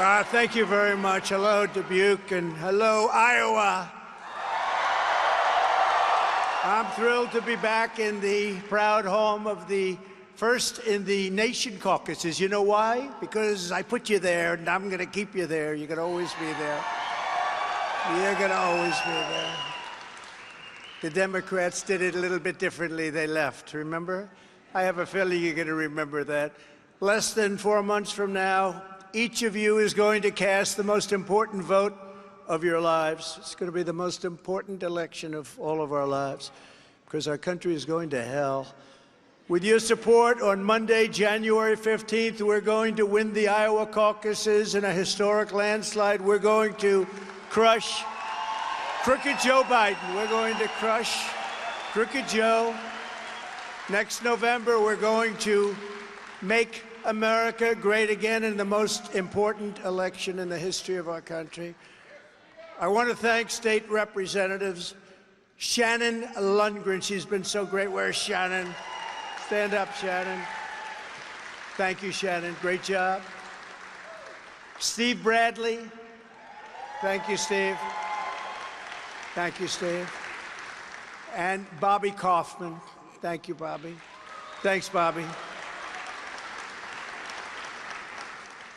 Thank you very much. Hello, Dubuque, and hello, Iowa. I'm thrilled to be back in the proud home of the first in the nation caucuses. You know why? Because I put you there, and I'm going to keep you there. You're going to always be there. You're going to always be there. The Democrats did it a little bit differently. They left, remember? I have a feeling you're going to remember that. Less than 4 months from now, each of you is going to cast the most important vote of your lives. It's going to be the most important election of all of our lives, because our country is going to hell. With your support, on Monday, January 15th, we're going to win the Iowa caucuses in a historic landslide. We're going to crush Crooked Joe Biden. We're going to crush Crooked Joe. Next November, we're going to make America great again in the most important election in the history of our country. I want to thank state representatives. Shannon Lundgren, she's been so great. Where's Shannon? Stand up, Shannon. Thank you, Shannon. Great job. Steve Bradley. Thank you, Steve. Thank you, Steve. And Bobby Kaufman. Thank you, Bobby. Thanks, Bobby.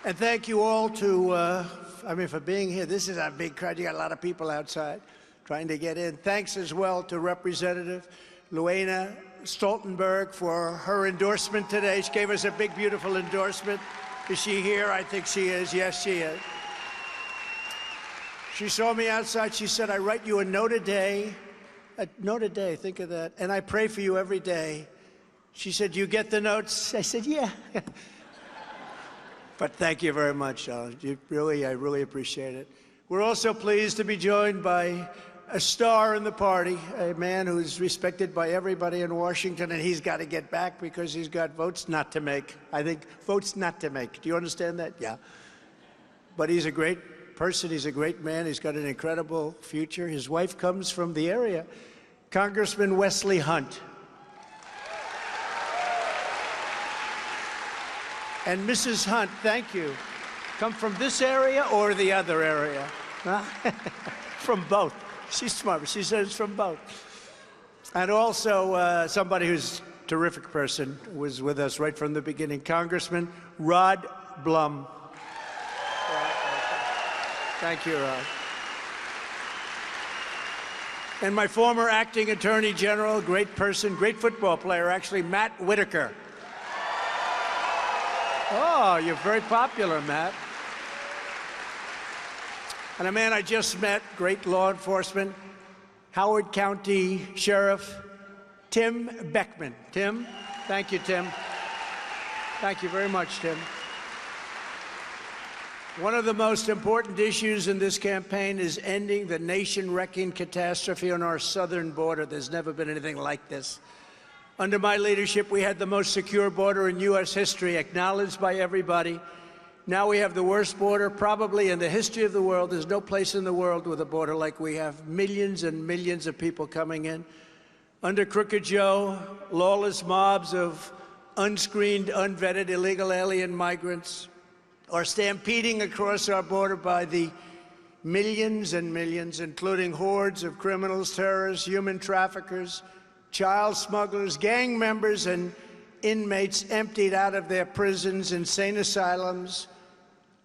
And thank you all for being here. This is a big crowd. You got a lot of people outside trying to get in. Thanks as well to Representative Luana Stoltenberg for her endorsement today. She gave us a big, beautiful endorsement. Is she here? I think she is. Yes, she is. She saw me outside. She said, I write you a note a day. A note a day, think of that. And I pray for you every day. She said, you get the notes? I said, yeah. But thank you very much, John. I really appreciate it. We're also pleased to be joined by a star in the party, a man who's respected by everybody in Washington, and he's got to get back because he's got votes not to make. I think votes not to make. Do you understand that? Yeah. But he's a great person. He's a great man. He's got an incredible future. His wife comes from the area, Congressman Wesley Hunt. And Mrs. Hunt, thank you. Come from this area or the other area? Huh? From both. She's smart. She says from both. And also somebody who's a terrific person was with us right from the beginning, Congressman Rod Blum. Thank you, Rod. And my former acting attorney general, great person, great football player, actually, Matt Whitaker. Oh, you're very popular, Matt. And a man I just met, great law enforcement, Howard County Sheriff Tim Beckman. Tim, thank you, Tim. Thank you very much, Tim. One of the most important issues in this campaign is ending the nation-wrecking catastrophe on our southern border. There's never been anything like this. Under my leadership, we had the most secure border in U.S. history, acknowledged by everybody. Now we have the worst border probably in the history of the world. There's no place in the world with a border like we have. Millions and millions of people coming in. Under Crooked Joe, lawless mobs of unscreened, unvetted, illegal alien migrants are stampeding across our border by the millions and millions, including hordes of criminals, terrorists, human traffickers, child smugglers, gang members, and inmates emptied out of their prisons, insane asylums,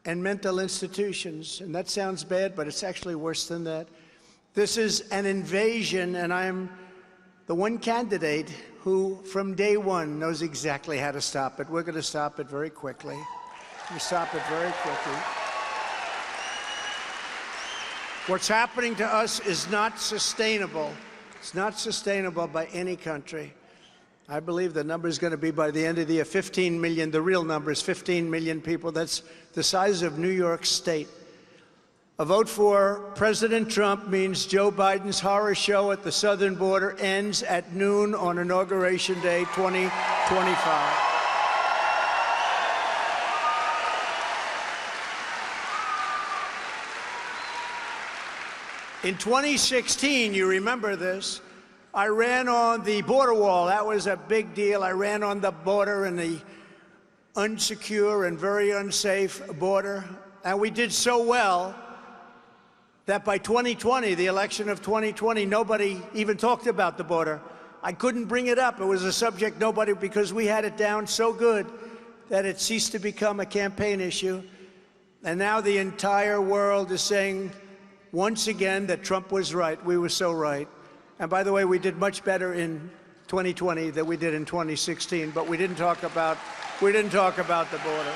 and mental institutions. And that sounds bad, but it's actually worse than that. This is an invasion, and I'm the one candidate who, from day one, knows exactly how to stop it. We're going to stop it very quickly. We stop it very quickly. What's happening to us is not sustainable. It's not sustainable by any country. I believe the number is going to be, by the end of the year, 15 million. The real number is 15 million people. That's the size of New York State. A vote for President Trump means Joe Biden's horror show at the southern border ends at noon on Inauguration Day 2025. In 2016, you remember this, I ran on the border wall. That was a big deal. I ran on the border, and the unsecure and very unsafe border. And we did so well that by 2020, the election of 2020, nobody even talked about the border. I couldn't bring it up. It was a subject nobody, because we had it down so good that it ceased to become a campaign issue. And now the entire world is saying, once again, that Trump was right. We were so right. And by the way, we did much better in 2020 than we did in 2016, but we didn't talk about the border.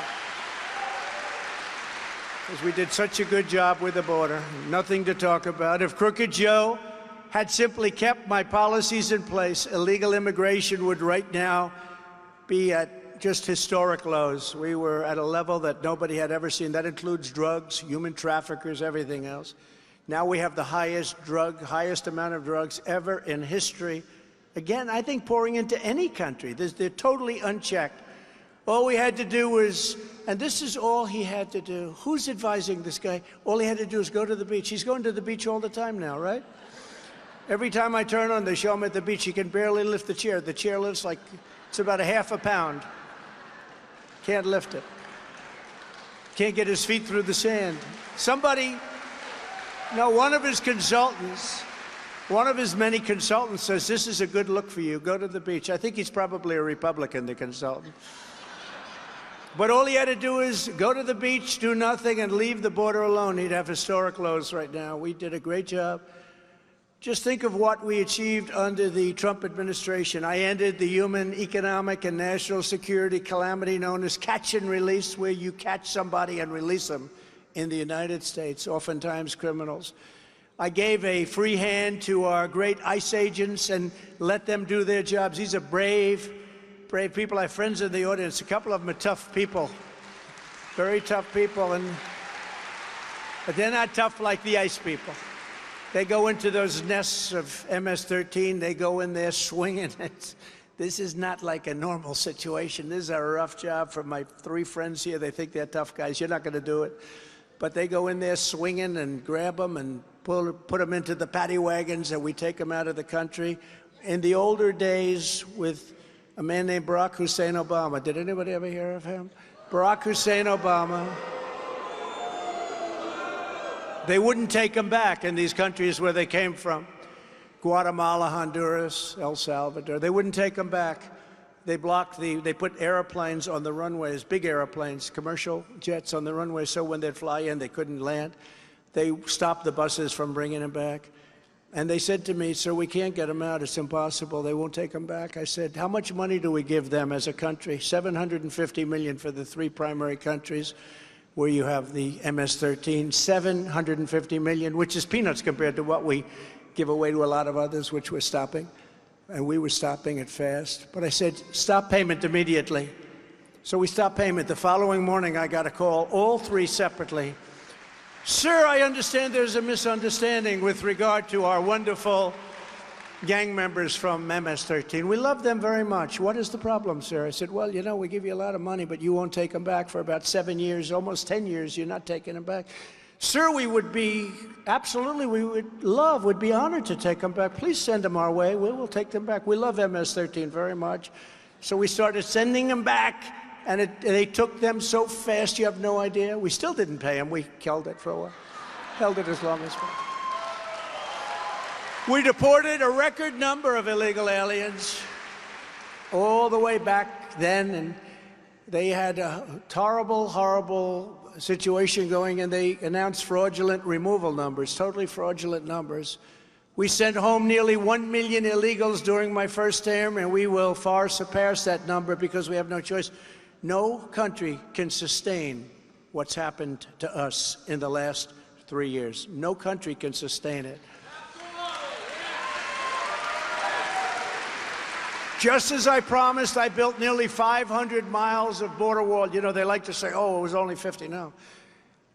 Because we did such a good job with the border. Nothing to talk about. If Crooked Joe had simply kept my policies in place, illegal immigration would right now be at just historic lows. We were at a level that nobody had ever seen. That includes drugs, human traffickers, everything else. Now we have the highest amount of drugs ever in history. Again, I think pouring into any country. They're totally unchecked. All we had to do was, and this is all he had to do. Who's advising this guy? All he had to do is go to the beach. He's going to the beach all the time now, right? Every time I turn on, they show him at the beach. He can barely lift the chair. The chair lifts like, it's about a half a pound. Can't lift it. Can't get his feet through the sand. One of his consultants, one of his many consultants says, this is a good look for you. Go to the beach. I think he's probably a Republican, the consultant. But all he had to do is go to the beach, do nothing, and leave the border alone. He'd have historic lows right now. We did a great job. Just think of what we achieved under the Trump administration. I ended the human, economic, and national security calamity known as catch and release, where you catch somebody and release them in the United States, oftentimes criminals. I gave a free hand to our great ICE agents and let them do their jobs. These are brave people. I have friends in the audience. A couple of them are tough people, very tough people, but they're not tough like the ICE people. They go into those nests of MS-13. They go in there swinging. This is not like a normal situation. This is a rough job for my three friends here. They think they're tough guys. You're not going to do it. But they go in there swinging and grab them and put them into the paddy wagons, and we take them out of the country. In the older days with a man named Barack Hussein Obama. Did anybody ever hear of him? Barack Hussein Obama. They wouldn't take them back in these countries where they came from. Guatemala, Honduras, El Salvador. They wouldn't take them back. They put airplanes on the runways, big airplanes, commercial jets on the runways, so when they'd fly in, they couldn't land. They stopped the buses from bringing them back. And they said to me, sir, we can't get them out. It's impossible. They won't take them back. I said, how much money do we give them as a country? $750 million for the three primary countries where you have the MS-13. $750 million, which is peanuts compared to what we give away to a lot of others, which we're stopping. And we were stopping it fast. But I said, stop payment immediately. So we stopped payment. The following morning, I got a call, all three separately. Sir, I understand there's a misunderstanding with regard to our wonderful gang members from MS-13. We love them very much. What is the problem, sir? I said, well, you know, we give you a lot of money, but you won't take them back for about 7 years, almost 10 years. You're not taking them back. Sir, we would be, absolutely, would be honored to take them back. Please send them our way. We will take them back. We love MS-13 very much. So we started sending them back. And they took them so fast, you have no idea. We still didn't pay them. We held it for a while. Held it as long as possible. We deported a record number of illegal aliens all the way back then. And they had a horrible, horrible situation going, and they announced fraudulent removal numbers, totally fraudulent numbers. We sent home nearly 1 million illegals during my first term, and we will far surpass that number because we have no choice. No country can sustain what's happened to us in the last 3 years. No country can sustain it. Just as I promised, I built nearly 500 miles of border wall. You know, they like to say, oh, it was only 50. No.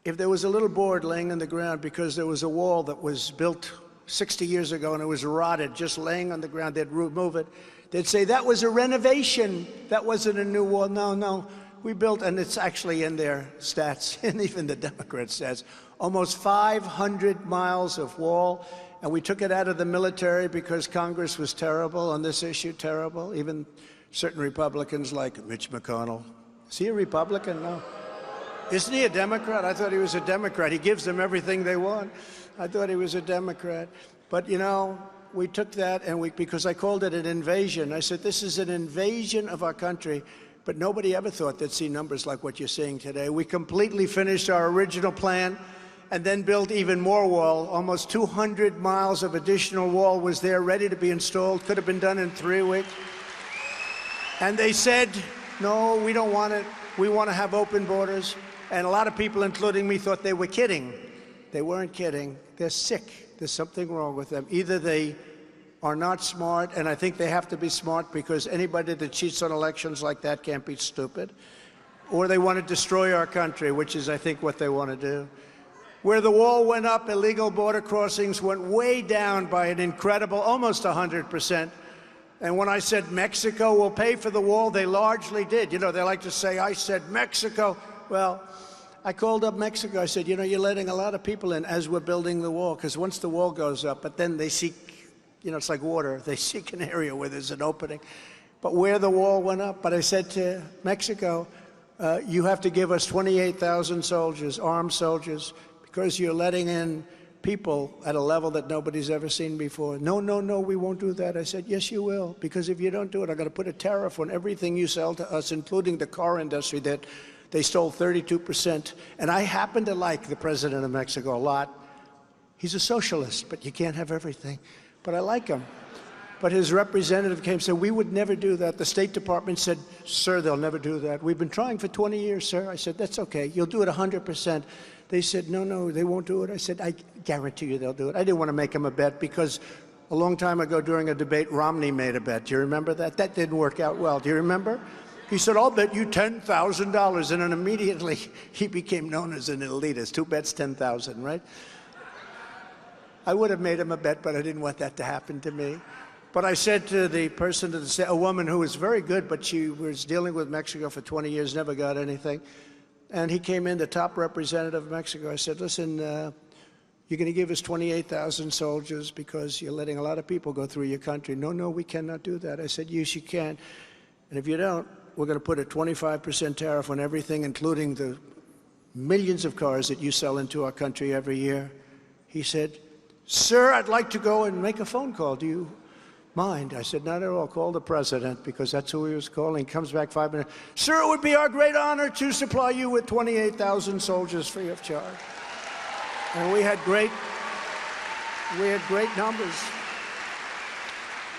If there was a little board laying on the ground because there was a wall that was built 60 years ago and it was rotted, just laying on the ground, they'd remove it. They'd say, that was a renovation. That wasn't a new wall. No, no. We built, and it's actually in their stats, and even the Democrat stats, almost 500 miles of wall. And we took it out of the military because Congress was terrible on this issue, terrible. Even certain Republicans like Mitch McConnell. Is he a Republican? No. Isn't he a Democrat? I thought he was a Democrat. He gives them everything they want. I thought he was a Democrat. But, you know, we took that and because I called it an invasion. I said, this is an invasion of our country. But nobody ever thought they'd see numbers like what you're seeing today. We completely finished our original plan and then built even more wall. Almost 200 miles of additional wall was there, ready to be installed. Could have been done in 3 weeks. And they said, no, we don't want it. We want to have open borders. And a lot of people, including me, thought they were kidding. They weren't kidding. They're sick. There's something wrong with them. Either they are not smart, and I think they have to be smart because anybody that cheats on elections like that can't be stupid, or they want to destroy our country, which is, I think, what they want to do. Where the wall went up, illegal border crossings went way down by an incredible, almost 100%. And when I said Mexico will pay for the wall, they largely did. You know, they like to say, I said Mexico. Well, I called up Mexico. I said, you know, you're letting a lot of people in as we're building the wall, because once the wall goes up, but then they seek, you know, it's like water. They seek an area where there's an opening. But where the wall went up, but I said to Mexico, you have to give us 28,000 soldiers, armed soldiers, because you're letting in people at a level that nobody's ever seen before. No, no, no, we won't do that. I said, yes, you will, because if you don't do it, I'm going to put a tariff on everything you sell to us, including the car industry that they stole 32%. And I happen to like the president of Mexico a lot. He's a socialist, but you can't have everything. But I like him. But his representative came and said, we would never do that. The State Department said, sir, they'll never do that. We've been trying for 20 years, sir. I said, that's okay. You'll do it 100%. They said, no, no, they won't do it. I said, I guarantee you they'll do it. I didn't want to make him a bet because a long time ago during a debate, Romney made a bet. Do you remember that? That didn't work out well. Do you remember? He said, I'll bet you $10,000. And then immediately he became known as an elitist. 2 bets, 10,000, right? I would have made him a bet, but I didn't want that to happen to me. But I said to the person, a woman who was very good, but she was dealing with Mexico for 20 years, never got anything. And he came in, the top representative of Mexico. I said, listen, you're going to give us 28,000 soldiers because you're letting a lot of people go through your country. No, no, we cannot do that. I said, yes, you can. And if you don't, we're going to put a 25% tariff on everything, including the millions of cars that you sell into our country every year. He said, sir, I'd like to go and make a phone call. Do you mind? I said, not at all. Call the president, because that's who he was calling. He comes back 5 minutes. Sir, it would be our great honor to supply you with 28,000 soldiers free of charge. And we had great numbers.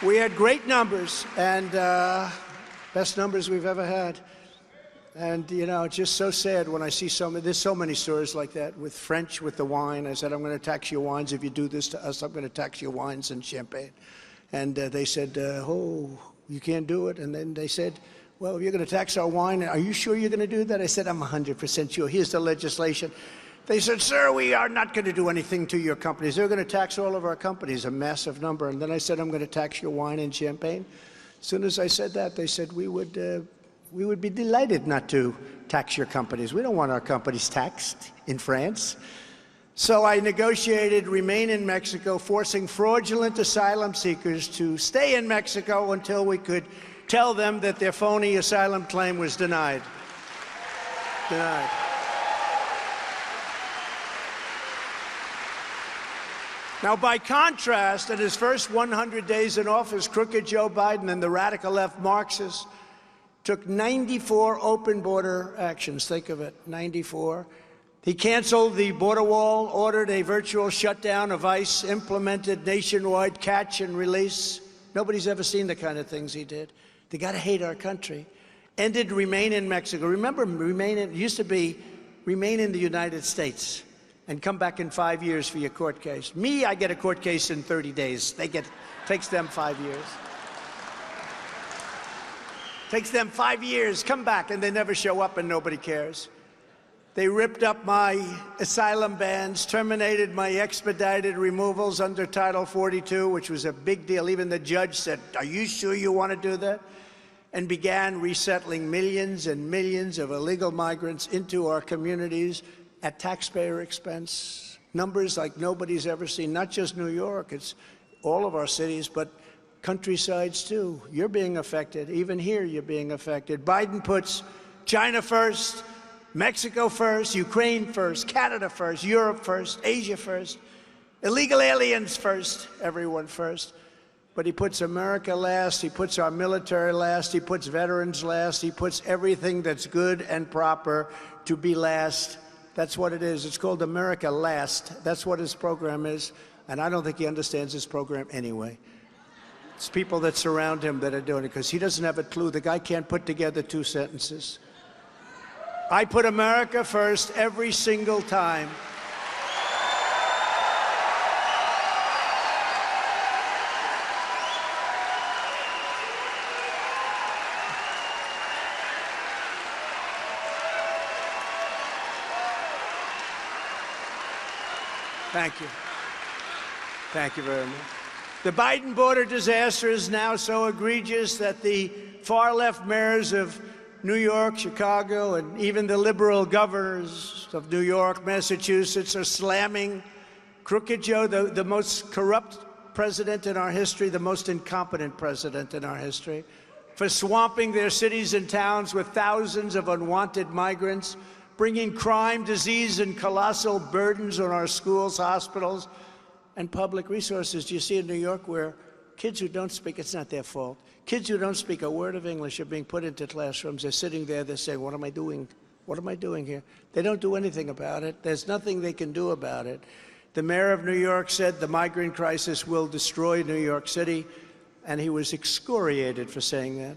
We had great numbers, and best numbers we've ever had. And, you know, it's just so sad when I see there's so many stories like that with French, with the wine. I said, I'm going to tax your wines. If you do this to us, I'm going to tax your wines and champagne. And they said, oh, you can't do it. And then they said, well, if you're going to tax our wine, are you sure you're going to do that? I said, I'm 100% sure. Here's the legislation. They said, sir, we are not going to do anything to your companies. They're going to tax all of our companies, a massive number. And then I said, I'm going to tax your wine and champagne. As soon as I said that, they said, we would be delighted not to tax your companies. We don't want our companies taxed in France. So I negotiated remain in Mexico, forcing fraudulent asylum seekers to stay in Mexico until we could tell them that their phony asylum claim was denied. Denied. Now, by contrast, in his first 100 days in office, crooked Joe Biden and the radical left Marxists took 94 open border actions. Think of it, 94. He canceled the border wall, ordered a virtual shutdown of ICE, implemented nationwide catch and release. Nobody's ever seen the kind of things he did. They got to hate our country. Ended remain in Mexico. Remember, it used to be remain in the United States and come back in 5 years for your court case. Me, I get a court case in 30 days. Takes them 5 years. Takes them 5 years, come back, and they never show up and nobody cares. They ripped up my asylum bans, terminated my expedited removals under Title 42, which was a big deal. Even the judge said, are you sure you want to do that? And began resettling millions and millions of illegal migrants into our communities at taxpayer expense. Numbers like nobody's ever seen, not just New York, it's all of our cities, but countrysides too. You're being affected. Even here, you're being affected. Biden puts China first, Mexico first, Ukraine first, Canada first, Europe first, Asia first, illegal aliens first, everyone first. But he puts America last, he puts our military last, he puts veterans last, he puts everything that's good and proper to be last. That's what it is. It's called America Last. That's what his program is. And I don't think he understands his program anyway. It's people that surround him that are doing it because he doesn't have a clue. The guy can't put together two sentences. I put America first every single time. Thank you. Thank you very much. The Biden border disaster is now so egregious that the far-left mayors of New York, Chicago, and even the liberal governors of New York, Massachusetts are slamming Crooked Joe, the most corrupt president in our history, the most incompetent president in our history, for swamping their cities and towns with thousands of unwanted migrants, bringing crime, disease, and colossal burdens on our schools, hospitals, and public resources. You see in New York where kids who don't speak, it's not their fault, kids who don't speak a word of English are being put into classrooms. They're sitting there, they're saying, what am I doing? What am I doing here? They don't do anything about it. There's nothing they can do about it. The mayor of New York said the migrant crisis will destroy New York City, and he was excoriated for saying that.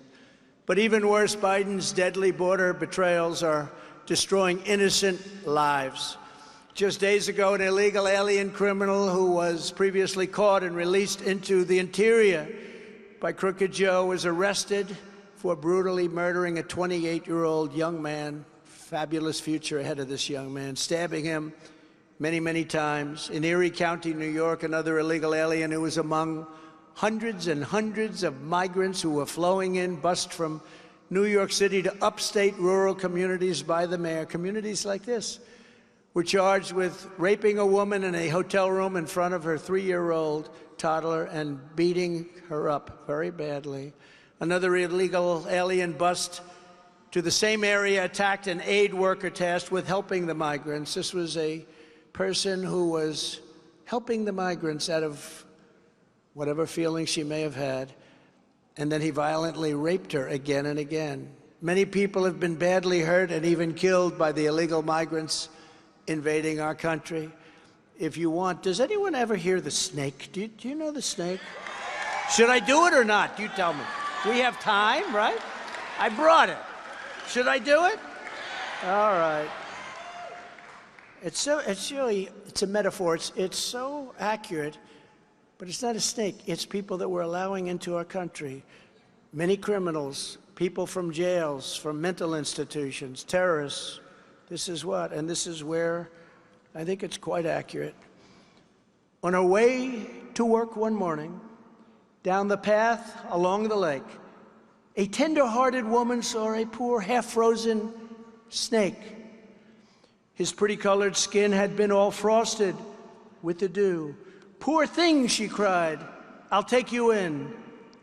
But even worse, Biden's deadly border betrayals are destroying innocent lives. Just days ago, an illegal alien criminal who was previously caught and released into the interior by Crooked Joe was arrested for brutally murdering a 28-year-old young man. Fabulous future ahead of this young man, stabbing him many, many times. In Erie County, New York, another illegal alien who was among hundreds and hundreds of migrants who were flowing in, bused from New York City to upstate rural communities by the mayor. Communities like this were charged with raping a woman in a hotel room in front of her 3-year-old toddler and beating her up very badly. Another illegal alien bust to the same area attacked an aid worker tasked with helping the migrants. This was a person who was helping the migrants out of whatever feelings she may have had, and then he violently raped her again and again. Many people have been badly hurt and even killed by the illegal migrants invading our country. If you want, does anyone ever hear the snake? Do you know the snake? Should I do it or not? You tell me. We have time, right? I brought it. Should I do it? All right. It's a metaphor. It's so accurate. But it's not a snake. It's people that we're allowing into our country. Many criminals, people from jails, from mental institutions, terrorists. This is what? And this is where I think it's quite accurate. On our way to work one morning, down the path along the lake, a tender-hearted woman saw a poor, half-frozen snake. His pretty-colored skin had been all frosted with the dew. "Poor thing," she cried, "I'll take you in,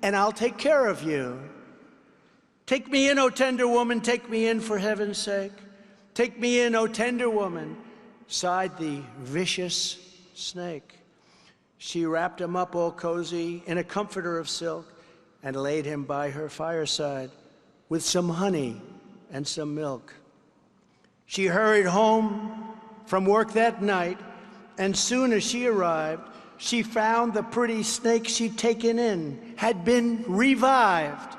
and I'll take care of you. Take me in, O tender woman, take me in for heaven's sake. Take me in, O tender woman," sighed the vicious snake. She wrapped him up all cozy in a comforter of silk and laid him by her fireside with some honey and some milk. She hurried home from work that night, and soon as she arrived, she found the pretty snake she'd taken in had been revived.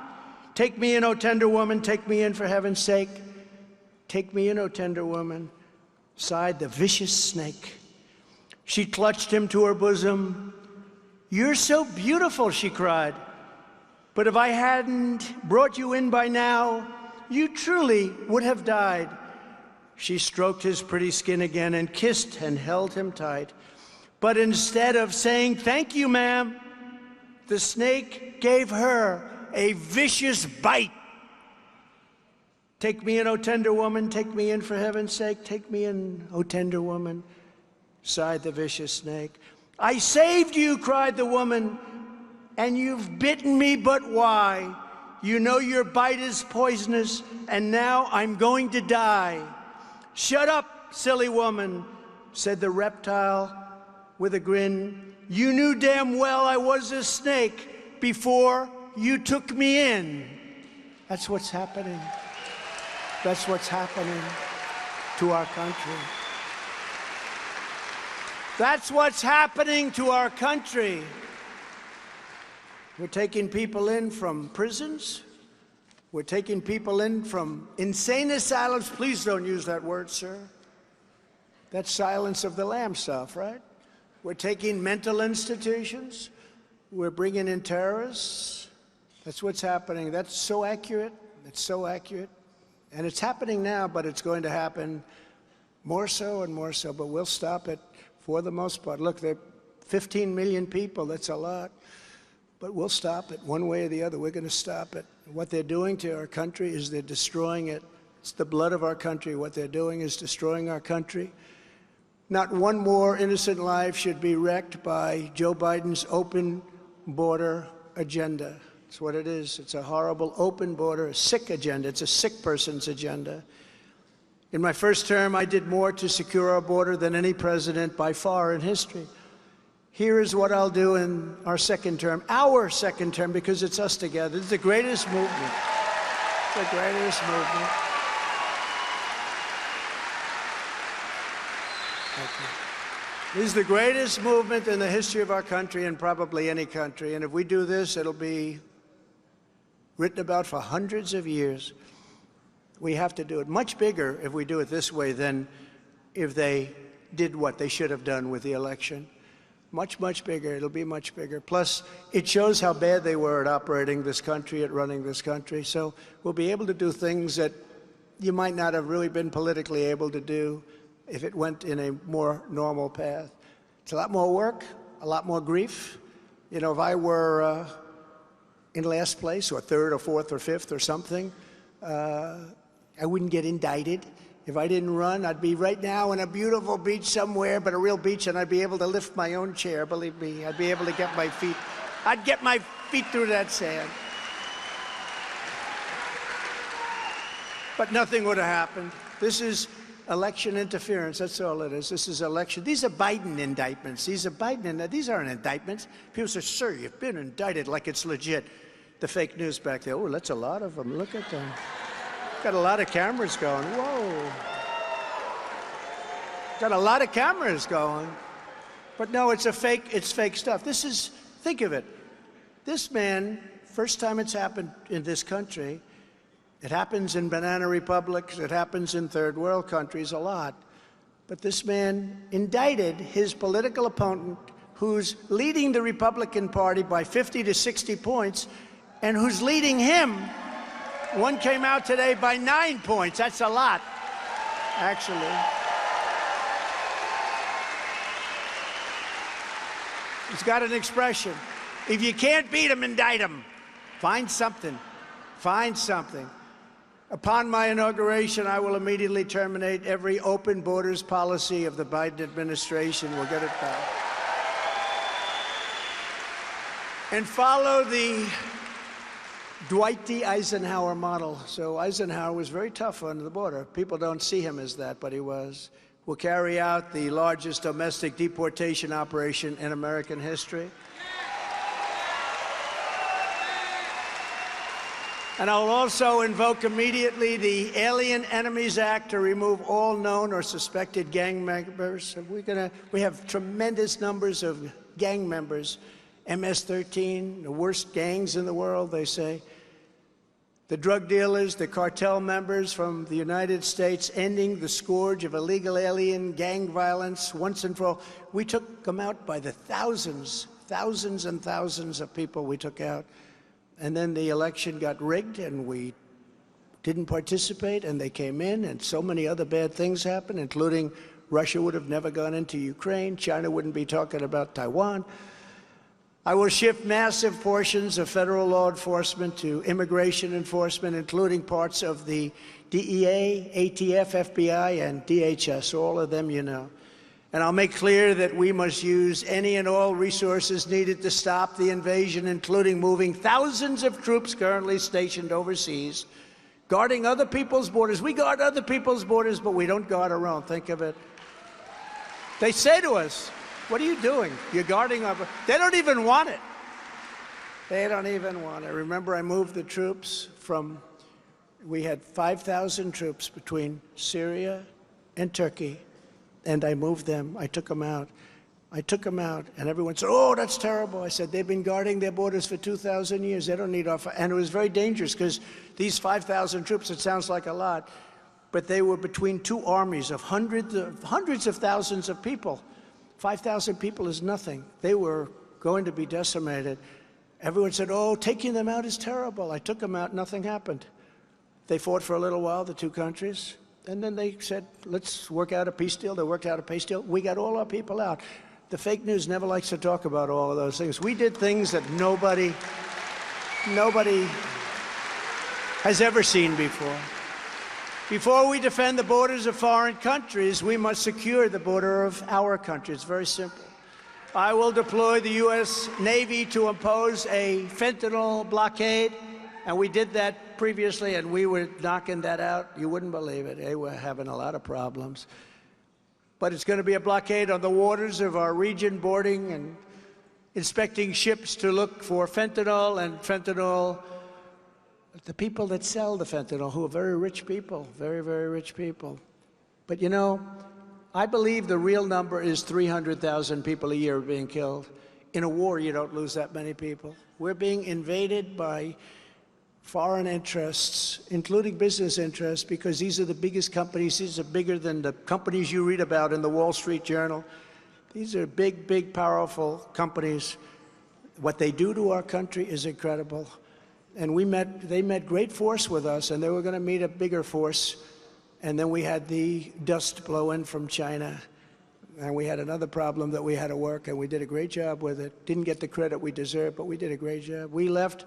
"Take me in, O tender woman, take me in for heaven's sake. Take me in, O tender woman," sighed the vicious snake. She clutched him to her bosom. "You're so beautiful," she cried. "But if I hadn't brought you in by now, you truly would have died." She stroked his pretty skin again and kissed and held him tight. But instead of saying, "Thank you, ma'am," the snake gave her a vicious bite. "Take me in, O tender woman, take me in for heaven's sake. Take me in, O tender woman," sighed the vicious snake. "I saved you," cried the woman, "and you've bitten me, but why? You know your bite is poisonous, and now I'm going to die. "Shut up, silly woman," said the reptile with a grin. "You knew damn well I was a snake before you took me in." That's what's happening. That's what's happening to our country. That's what's happening to our country. We're taking people in from prisons. We're taking people in from insane asylums. Please don't use that word, sir. That's Silence of the Lambs stuff, right? We're taking mental institutions. We're bringing in terrorists. That's what's happening. That's so accurate. It's so accurate. And it's happening now, but it's going to happen more so and more so. But we'll stop it for the most part. Look, there are 15 million people. That's a lot. But we'll stop it one way or the other. We're going to stop it. What they're doing to our country is they're destroying it. It's the blood of our country. What they're doing is destroying our country. Not one more innocent life should be wrecked by Joe Biden's open border agenda. It's what it is. It's a horrible open border, a sick agenda. It's a sick person's agenda. In my first term, I did more to secure our border than any president by far in history. Here is what I'll do in our second term, because it's us together. It's the greatest movement. It's the greatest movement. Thank you. This is the greatest movement in the history of our country and probably any country. And if we do this, it'll be written about for hundreds of years. We have to do it much bigger if we do it this way than if they did what they should have done with the election. Much, much bigger. It'll be much bigger. Plus, it shows how bad they were at operating this country, at running this country. So we'll be able to do things that you might not have really been politically able to do if it went in a more normal path. It's a lot more work, a lot more grief. You know, if I were in last place or third or fourth or fifth or something, I wouldn't get indicted. If I didn't run, I'd be right now in a beautiful beach somewhere, but a real beach, and I'd be able to lift my own chair, believe me. I'd be able to get my feet. I'd get my feet through that sand. But nothing would have happened. This is election interference. That's all it is. This is election. These are Biden indictments. These aren't indictments. People say, "Sir, you've been indicted," like it's legit. The fake news back there. Oh, that's a lot of them. Look at them. Got a lot of cameras going. Whoa. Got a lot of cameras going. But no, it's fake stuff. Think of it. This man, first time it's happened in this country, it happens in banana republics, it happens in third world countries a lot. But this man indicted his political opponent who's leading the Republican Party by 50 to 60 points and who's leading him. One came out today by 9 points. That's a lot, actually. He's got an expression. If you can't beat him, indict him. Find something. Find something. Upon my inauguration, I will immediately terminate every open borders policy of the Biden administration. We'll get it back. And follow the Dwight D. Eisenhower model. So Eisenhower was very tough on the border. People don't see him as that, but he was. We'll carry out the largest domestic deportation operation in American history. And I'll also invoke immediately the Alien Enemies Act to remove all known or suspected gang members. We have tremendous numbers of gang members. MS-13, the worst gangs in the world, they say. The drug dealers, the cartel members from the United States, ending the scourge of illegal alien gang violence once and for all. We took them out by the thousands and thousands of people we took out. And then the election got rigged, and we didn't participate, and they came in, and so many other bad things happened, including Russia would have never gone into Ukraine. China wouldn't be talking about Taiwan. I will shift massive portions of federal law enforcement to immigration enforcement, including parts of the DEA, ATF, FBI, and DHS, all of them you know. And I'll make clear that we must use any and all resources needed to stop the invasion, including moving thousands of troops currently stationed overseas Guarding other people's borders. We guard other people's borders, but we don't guard our own. Think of it. They say to us, what are you doing? You're guarding our... They don't even want it. They don't even want it. Remember, I moved the troops from... We had 5,000 troops between Syria and Turkey, and I moved them. I took them out. I took them out, and everyone said, oh, that's terrible. I said, they've been guarding their borders for 2,000 years. They don't need our... And it was very dangerous, because these 5,000 troops, it sounds like a lot, but they were between two armies of hundreds of thousands of people. 5,000 people is nothing. They were going to be decimated. Everyone said, oh, taking them out is terrible. I took them out, nothing happened. They fought for a little while, the two countries, and then they said, let's work out a peace deal. They worked out a peace deal. We got all our people out. The fake news never likes to talk about all of those things. We did things that nobody has ever seen before. Before we defend the borders of foreign countries, we must secure the border of our country. It's very simple. I will deploy the U.S. Navy to impose a fentanyl blockade, and we did that previously, and we were knocking that out. You wouldn't believe it. They were having a lot of problems. But it's going to be a blockade on the waters of our region, boarding and inspecting ships to look for fentanyl, and fentanyl, the people that sell the fentanyl, who are very rich people, very, very rich people. But you know, I believe the real number is 300,000 people a year are being killed. In a war, you don't lose that many people. We're being invaded by foreign interests, including business interests, because these are the biggest companies. These are bigger than the companies you read about in the Wall Street Journal. These are big, big, powerful companies. What they do to our country is incredible. And they met great force with us, and they were going to meet a bigger force. And then we had the dust blow in from China. And we had another problem that we had to work, and we did a great job with it. Didn't get the credit we deserved, but we did a great job. We left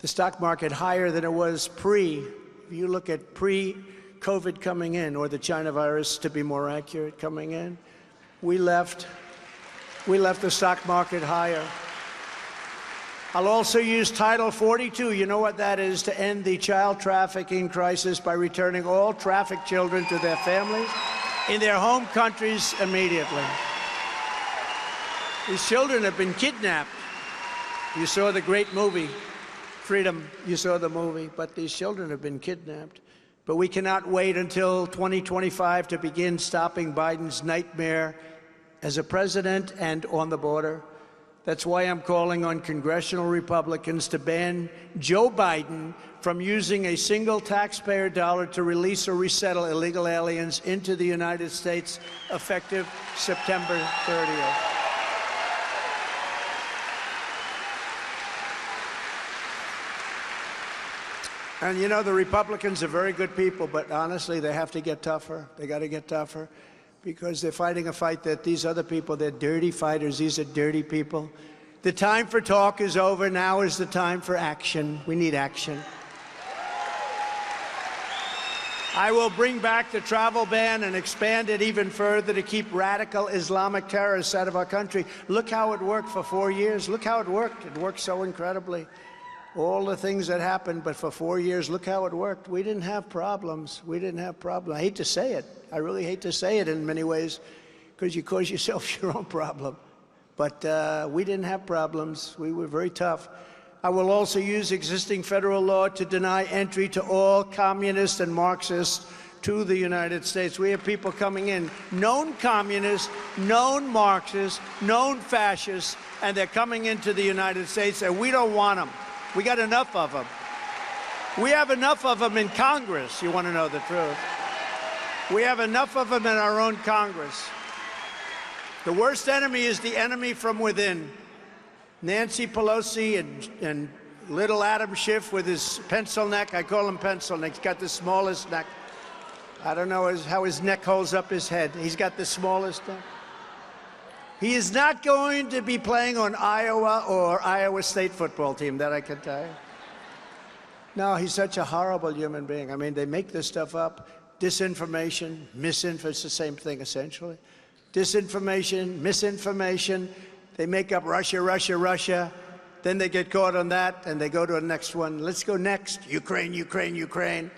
the stock market higher than it was if you look at pre-COVID coming in, or the China virus, to be more accurate, coming in. We left the stock market higher. I'll also use Title 42, you know what that is, to end the child trafficking crisis by returning all trafficked children to their families in their home countries immediately. These children have been kidnapped. You saw the great movie, Freedom, you saw the movie, but these children have been kidnapped. But we cannot wait until 2025 to begin stopping Biden's nightmare as a president and on the border. That's why I'm calling on congressional Republicans to ban Joe Biden from using a single taxpayer dollar to release or resettle illegal aliens into the United States effective September 30th. And you know, the Republicans are very good people, but honestly, they have to get tougher. They got to get tougher, because they're fighting a fight that these other people, they're dirty fighters. These are dirty people. The time for talk is over. Now is the time for action. We need action. I will bring back the travel ban and expand it even further to keep radical Islamic terrorists out of our country. Look how it worked for 4 years. Look how it worked. It worked so incredibly. All the things that happened, but for 4 years, look how it worked. We didn't have problems. We didn't have problems. I hate to say it. I really hate to say it in many ways, because you cause yourself your own problem. But we didn't have problems. We were very tough. I will also use existing federal law to deny entry to all communists and Marxists to the United States. We have people coming in, known communists, known Marxists, known fascists, and they're coming into the United States, and we don't want them. We got enough of them. We have enough of them in Congress, you want to know the truth. We have enough of them in our own Congress. The worst enemy is the enemy from within. Nancy Pelosi and little Adam Schiff with his pencil neck. I call him pencil neck. He's got the smallest neck. I don't know how his neck holds up his head. He's got the smallest neck. He is not going to be playing on Iowa or Iowa State football team, that I can tell you. No, he's such a horrible human being. I mean, they make this stuff up. Disinformation, misinformation, it's the same thing, essentially. Disinformation, misinformation. They make up Russia, Russia, Russia. Then they get caught on that, and they go to the next one. Let's go next. Ukraine, Ukraine, Ukraine.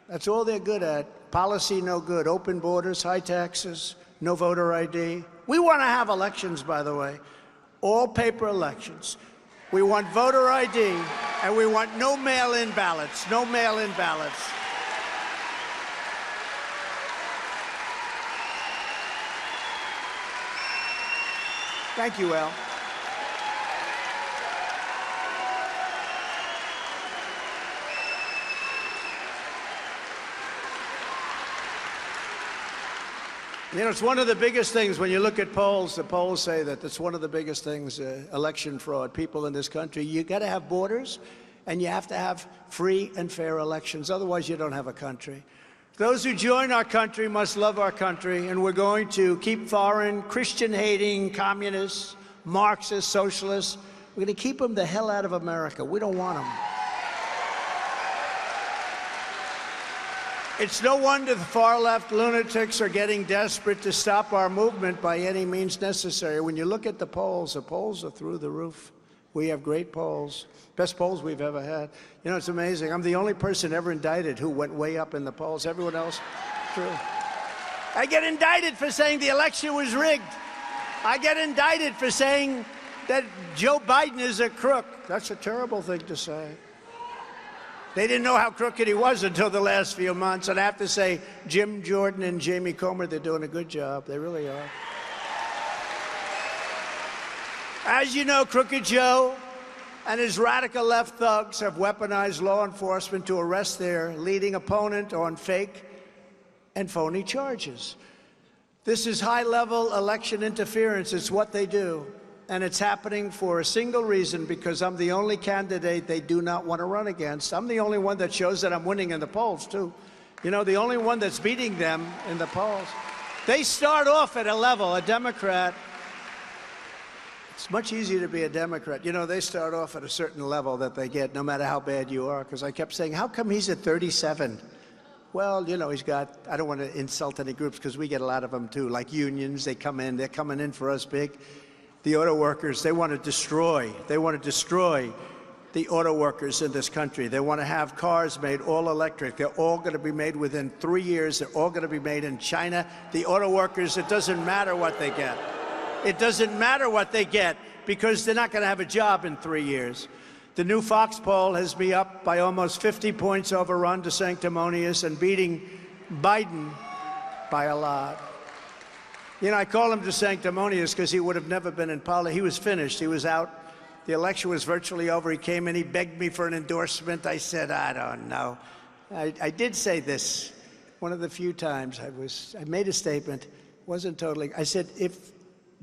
That's all they're good at. Policy, no good. Open borders, high taxes, no voter ID. We want to have elections, by the way, all paper elections. We want voter ID, and we want no mail-in ballots, no mail-in ballots. Thank you, Al. You know, it's one of the biggest things when you look at polls. The polls say that it's one of the biggest things, election fraud. People in this country, you got to have borders, and you have to have free and fair elections. Otherwise, you don't have a country. Those who join our country must love our country, and we're going to keep foreign, Christian-hating communists, Marxists, socialists. We're going to keep them the hell out of America. We don't want them. It's no wonder the far-left lunatics are getting desperate to stop our movement by any means necessary. When you look at the polls are through the roof. We have great polls, best polls we've ever had. You know, it's amazing. I'm the only person ever indicted who went way up in the polls. Everyone else, true. I get indicted for saying the election was rigged. I get indicted for saying that Joe Biden is a crook. That's a terrible thing to say. They didn't know how crooked he was until the last few months. And I have to say, Jim Jordan and Jamie Comer, they're doing a good job. They really are. As you know, Crooked Joe and his radical left thugs have weaponized law enforcement to arrest their leading opponent on fake and phony charges. This is high-level election interference. It's what they do. And it's happening for a single reason, because I'm the only candidate they do not want to run against. I'm the only one that shows that I'm winning in the polls, too. You know, the only one that's beating them in the polls. They start off at a level, a Democrat. It's much easier to be a Democrat. You know, they start off at a certain level that they get, no matter how bad you are. Because I kept saying, how come he's at 37? Well, you know, he's got, I don't want to insult any groups, because we get a lot of them, too, like unions. They come in, they're coming in for us big. The auto workers, they want to destroy the auto workers in this country. They want to have cars made all electric. They're all going to be made within 3 years. They're all going to be made in China. The auto workers, it doesn't matter what they get. It doesn't matter what they get, because they're not going to have a job in 3 years. The new Fox poll has me up by almost 50 points over Ron DeSanctimonious and beating Biden by a lot. You know, I call him DeSanctimonious because he would have never been in politics. He was finished. He was out. The election was virtually over. He came in. He begged me for an endorsement. I said, I don't know. I did say this one of the few times I made a statement. Wasn't totally. I said, if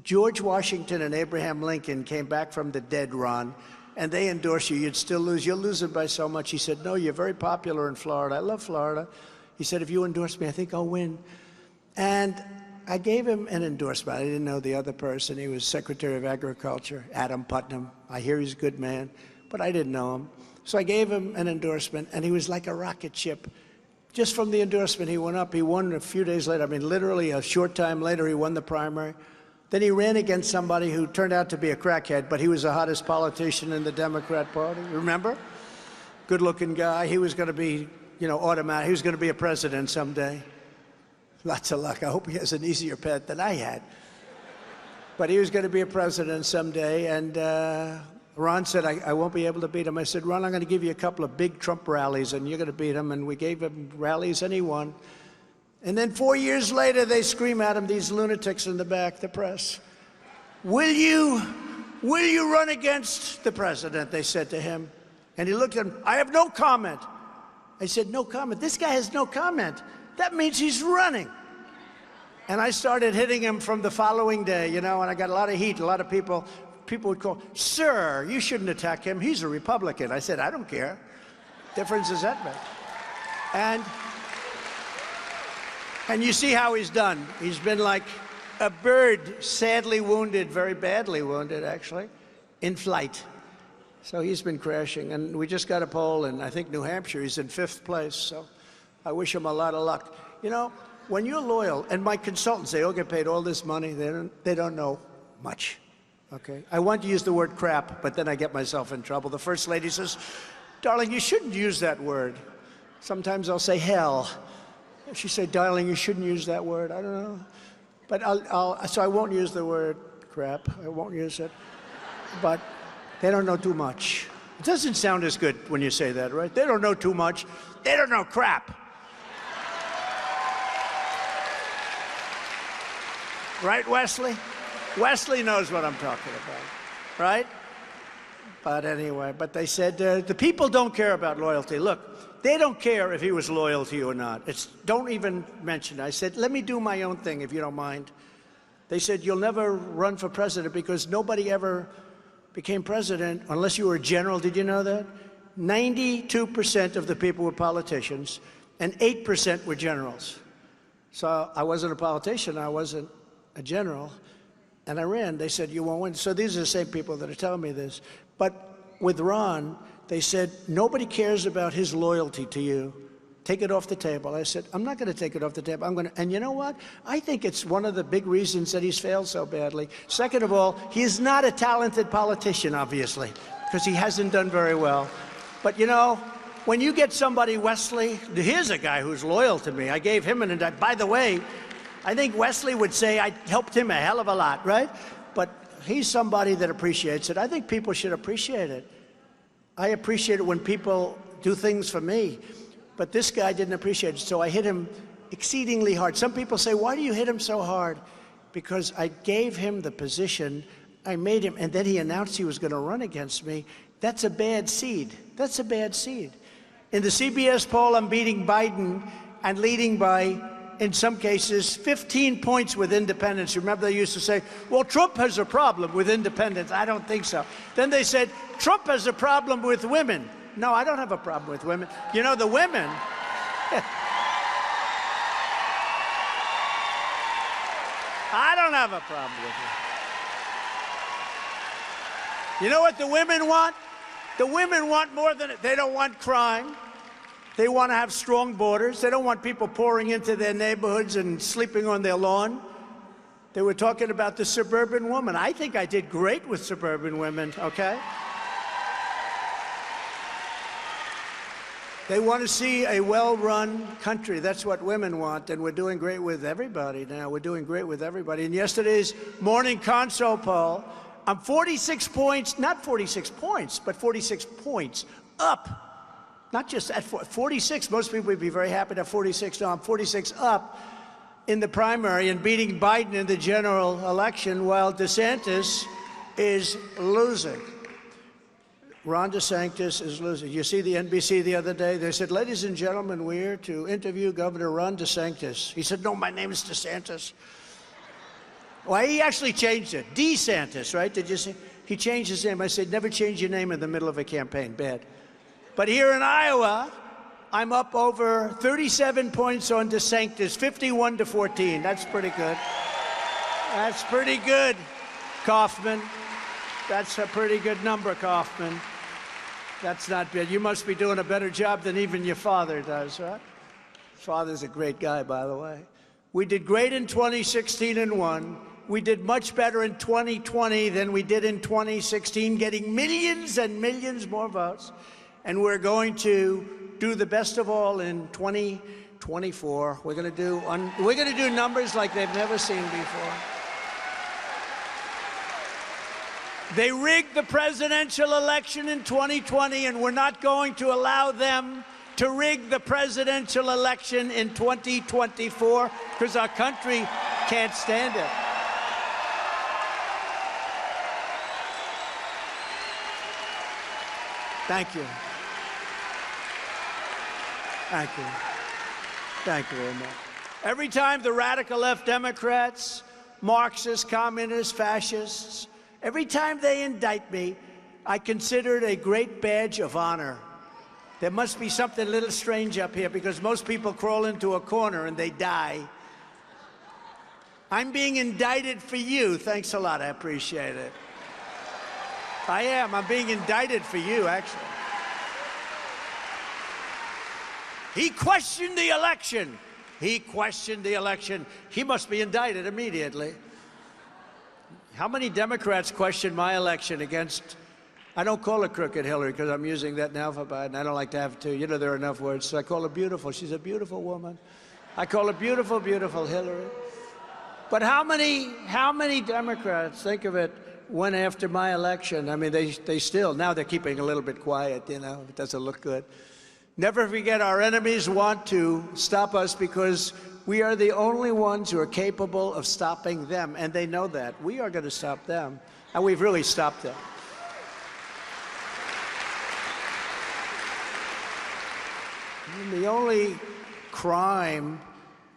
George Washington and Abraham Lincoln came back from the dead, Ron, and they endorse you, you'd still lose. You'll lose it by so much. He said, no, you're very popular in Florida. I love Florida. He said, if you endorse me, I think I'll win. And I gave him an endorsement. I didn't know the other person. He was Secretary of Agriculture, Adam Putnam. I hear he's a good man, but I didn't know him. So I gave him an endorsement, and he was like a rocket ship. Just from the endorsement, he went up. He won a few days later. I mean, literally a short time later, he won the primary. Then he ran against somebody who turned out to be a crackhead, but he was the hottest politician in the Democrat Party. Remember? Good-looking guy. He was going to be, you know, automatic. He was going to be a president someday. Lots of luck. I hope he has an easier path than I had. But he was going to be a president someday, and Ron said, I won't be able to beat him. I said, Ron, I'm going to give you a couple of big Trump rallies, and you're going to beat him. And we gave him rallies, and he won. And then 4 years later, they scream at him, these lunatics in the back, the press. Will you run against the president, they said to him. And he looked at him, I have no comment. I said, no comment? This guy has no comment. That means he's running. And I started hitting him from the following day, you know, and I got a lot of heat. A lot of people would call, sir, you shouldn't attack him. He's a Republican. I said, I don't care. Difference does that make? And you see how he's done. He's been like a bird, sadly wounded, very badly wounded, actually, in flight. So he's been crashing. And we just got a poll in, I think, New Hampshire. He's in 5th place. So I wish him a lot of luck. You know, when you're loyal, and my consultants, they all get paid all this money, they don't know much, okay? I want to use the word crap, but then I get myself in trouble. The First Lady says, darling, you shouldn't use that word. Sometimes I'll say hell. She said, darling, you shouldn't use that word. I don't know. But so I won't use the word crap. I won't use it. But they don't know too much. It doesn't sound as good when you say that, right? They don't know too much. They don't know crap. Right, Wesley? Wesley knows what I'm talking about, right? But anyway, but they said, the people don't care about loyalty. Look, they don't care if he was loyal to you or not. Don't even mention it. I said, let me do my own thing, if you don't mind. They said, you'll never run for president because nobody ever became president unless you were a general. Did you know that? 92% of the people were politicians, and 8% were generals. So I wasn't a politician. I wasn't a general. And I ran. They said, you won't win. So these are the same people that are telling me this. But with Ron, they said, nobody cares about his loyalty to you. Take it off the table. I said, I'm not going to take it off the table. I'm going to, and you know what? I think it's one of the big reasons that he's failed so badly. Second of all, he is not a talented politician, obviously, because he hasn't done very well. But you know, when you get somebody, Wesley, here's a guy who's loyal to me. I gave him an indictment. By the way, I think Wesley would say I helped him a hell of a lot, right? But he's somebody that appreciates it. I think people should appreciate it. I appreciate it when people do things for me. But this guy didn't appreciate it, so I hit him exceedingly hard. Some people say, why do you hit him so hard? Because I gave him the position, I made him, and then he announced he was going to run against me. That's a bad seed. That's a bad seed. In the CBS poll, I'm beating Biden and leading by, in some cases, 15 points with independents. Remember, they used to say, well, Trump has a problem with independents. I don't think so. Then they said, Trump has a problem with women. No, I don't have a problem with women. You know, the women... I don't have a problem with them. You know what the women want? The women want more than it. They don't want crime. They want to have strong borders. They don't want people pouring into their neighborhoods and sleeping on their lawn. They were talking about the suburban woman. I think I did great with suburban women, okay? They want to see a well-run country. That's what women want, and we're doing great with everybody now. We're doing great with everybody. In yesterday's morning console poll, I'm 46 points, not 46 points, but 46 points up. Not just at 46. Most people would be very happy to have 46. No, I'm 46 up in the primary and beating Biden in the general election, while DeSantis is losing. Ron DeSantis is losing. You see the NBC the other day? They said, ladies and gentlemen, we're here to interview Governor Ron DeSantis. He said, no, my name is DeSantis. Well, he actually changed it. DeSantis, right? Did you see? He changed his name. I said, never change your name in the middle of a campaign. Bad. But here in Iowa, I'm up over 37 points on DeSantis, 51 to 14. That's pretty good. That's pretty good, Kaufman. That's a pretty good number, Kaufman. That's not bad. You must be doing a better job than even your father does, right? Father's a great guy, by the way. We did great in 2016 and won. We did much better in 2020 than we did in 2016, getting millions and millions more votes. And we're going to do the best of all in 2024. We're going to do numbers like they've never seen before. They rigged the presidential election in 2020, and we're not going to allow them to rig the presidential election in 2024 because our country can't stand it. Thank you. Thank you. Thank you very much. Every time the radical left Democrats, Marxists, communists, fascists, every time they indict me, I consider it a great badge of honor. There must be something a little strange up here because most people crawl into a corner and they die. I'm being indicted for you. Thanks a lot. I appreciate it. I am. I'm being indicted for you, actually. He questioned the election. He questioned the election. He must be indicted immediately. How many Democrats questioned my election against I don't call her crooked Hillary because I'm using that now for Biden. I don't like to have to. You know, there are enough words. So I call her beautiful. She's a beautiful woman. I call her beautiful, beautiful Hillary. But how many Democrats, think of it, went after my election? I mean, they still, now they're keeping a little bit quiet, you know. It doesn't look good. Never forget, our enemies want to stop us because we are the only ones who are capable of stopping them, and they know that. We are going to stop them, and we've really stopped them. And the only crime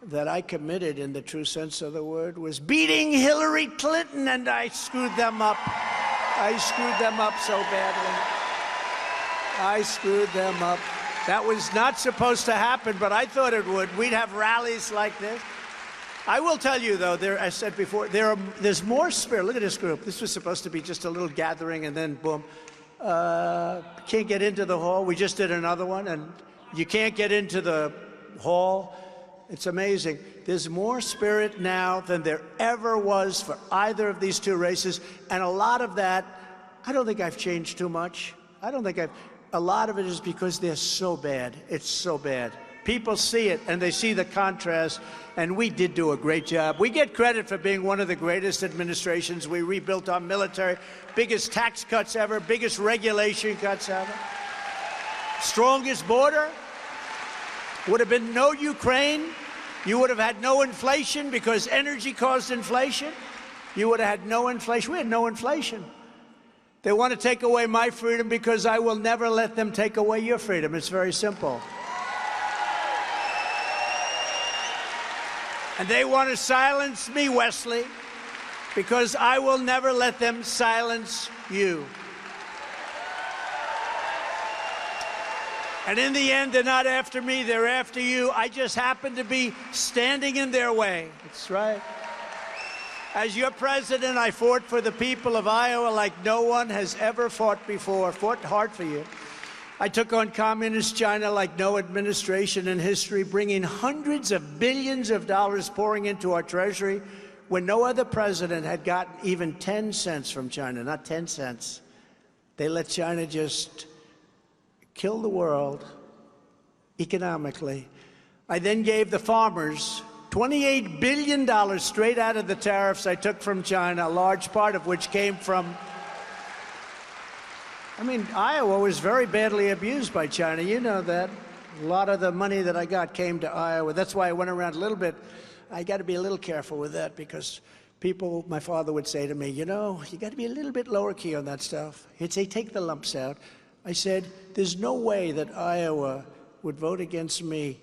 that I committed in the true sense of the word was beating Hillary Clinton, and I screwed them up. I screwed them up so badly. I screwed them up. That was not supposed to happen, but I thought it would. We'd have rallies like this. I will tell you, though, I said before, there's more spirit. Look at this group. This was supposed to be just a little gathering, and then boom. Can't get into the hall. We just did another one, and you can't get into the hall. It's amazing. There's more spirit now than there ever was for either of these two races, and a lot of that, I don't think I've changed too much. A lot of it is because they're so bad. It's so bad. People see it, and they see the contrast, and we did do a great job. We get credit for being one of the greatest administrations. We rebuilt our military, biggest tax cuts ever, biggest regulation cuts ever, strongest border. Would have been no Ukraine. You would have had no inflation because energy caused inflation. You would have had no inflation. We had no inflation. They want to take away my freedom because I will never let them take away your freedom. It's very simple. And they want to silence me, Wesley, because I will never let them silence you. And in the end, they're not after me, they're after you. I just happen to be standing in their way. That's right. As your president, I fought for the people of Iowa like no one has ever fought before, fought hard for you. I took on communist China like no administration in history, bringing hundreds of billions of dollars pouring into our treasury when no other president had gotten even 10 cents from China, not 10 cents. They let China just kill the world economically. I then gave the farmers $28 billion straight out of the tariffs I took from China, a large part of which came from, I mean, Iowa was very badly abused by China. You know that. A lot of the money that I got came to Iowa. That's why I went around a little bit. I got to be a little careful with that because people, my father would say to me, you know, you got to be a little bit lower key on that stuff. He'd say, take the lumps out. I said, there's no way that Iowa would vote against me.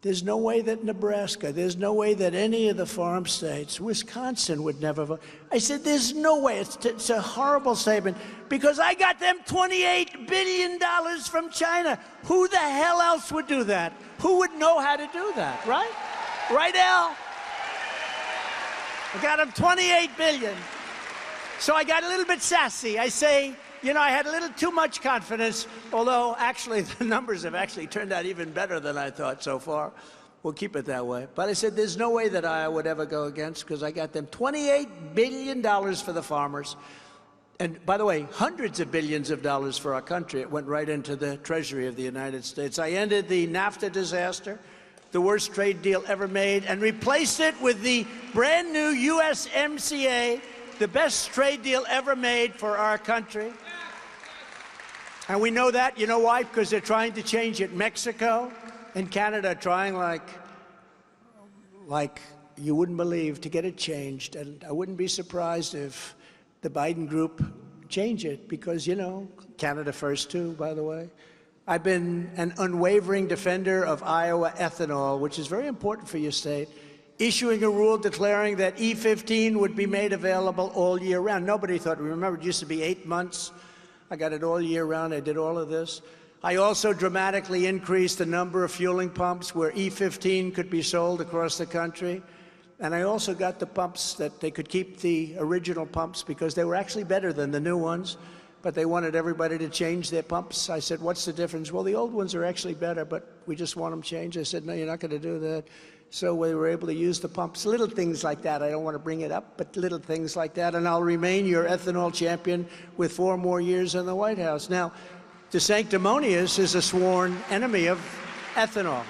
There's no way that Nebraska, there's no way that any of the farm states, Wisconsin would never vote. I said, there's no way. It's a horrible statement because I got them $28 billion from China. Who the hell else would do that? Who would know how to do that, right? Right, Al? I got them $28 billion. So I got a little bit sassy. I say, you know, I had a little too much confidence, although actually the numbers have actually turned out even better than I thought so far. We'll keep it that way. But I said there's no way that I would ever go against because I got them $28 billion for the farmers. And by the way, hundreds of billions of dollars for our country. It went right into the Treasury of the United States. I ended the NAFTA disaster, the worst trade deal ever made, and replaced it with the brand new USMCA, the best trade deal ever made for our country. And we know that. You know why? Because they're trying to change it. Mexico and Canada are trying like you wouldn't believe to get it changed. And I wouldn't be surprised if the Biden group change it because, you know, Canada first too, by the way. I've been an unwavering defender of Iowa ethanol, which is very important for your state, issuing a rule declaring that E15 would be made available all year round. Nobody thought, remember, it used to be 8 months. I got it all year round. I did all of this. I also dramatically increased the number of fueling pumps where E15 could be sold across the country. And I also got the pumps that they could keep the original pumps because they were actually better than the new ones, but they wanted everybody to change their pumps. I said, what's the difference? Well, the old ones are actually better, but we just want them changed. I said, no, you're not going to do that. So we were able to use the pumps, little things like that. I don't want to bring it up, but little things like that. And I'll remain your ethanol champion with 4 more years in the White House. Now, DeSanctimonious is a sworn enemy of ethanol.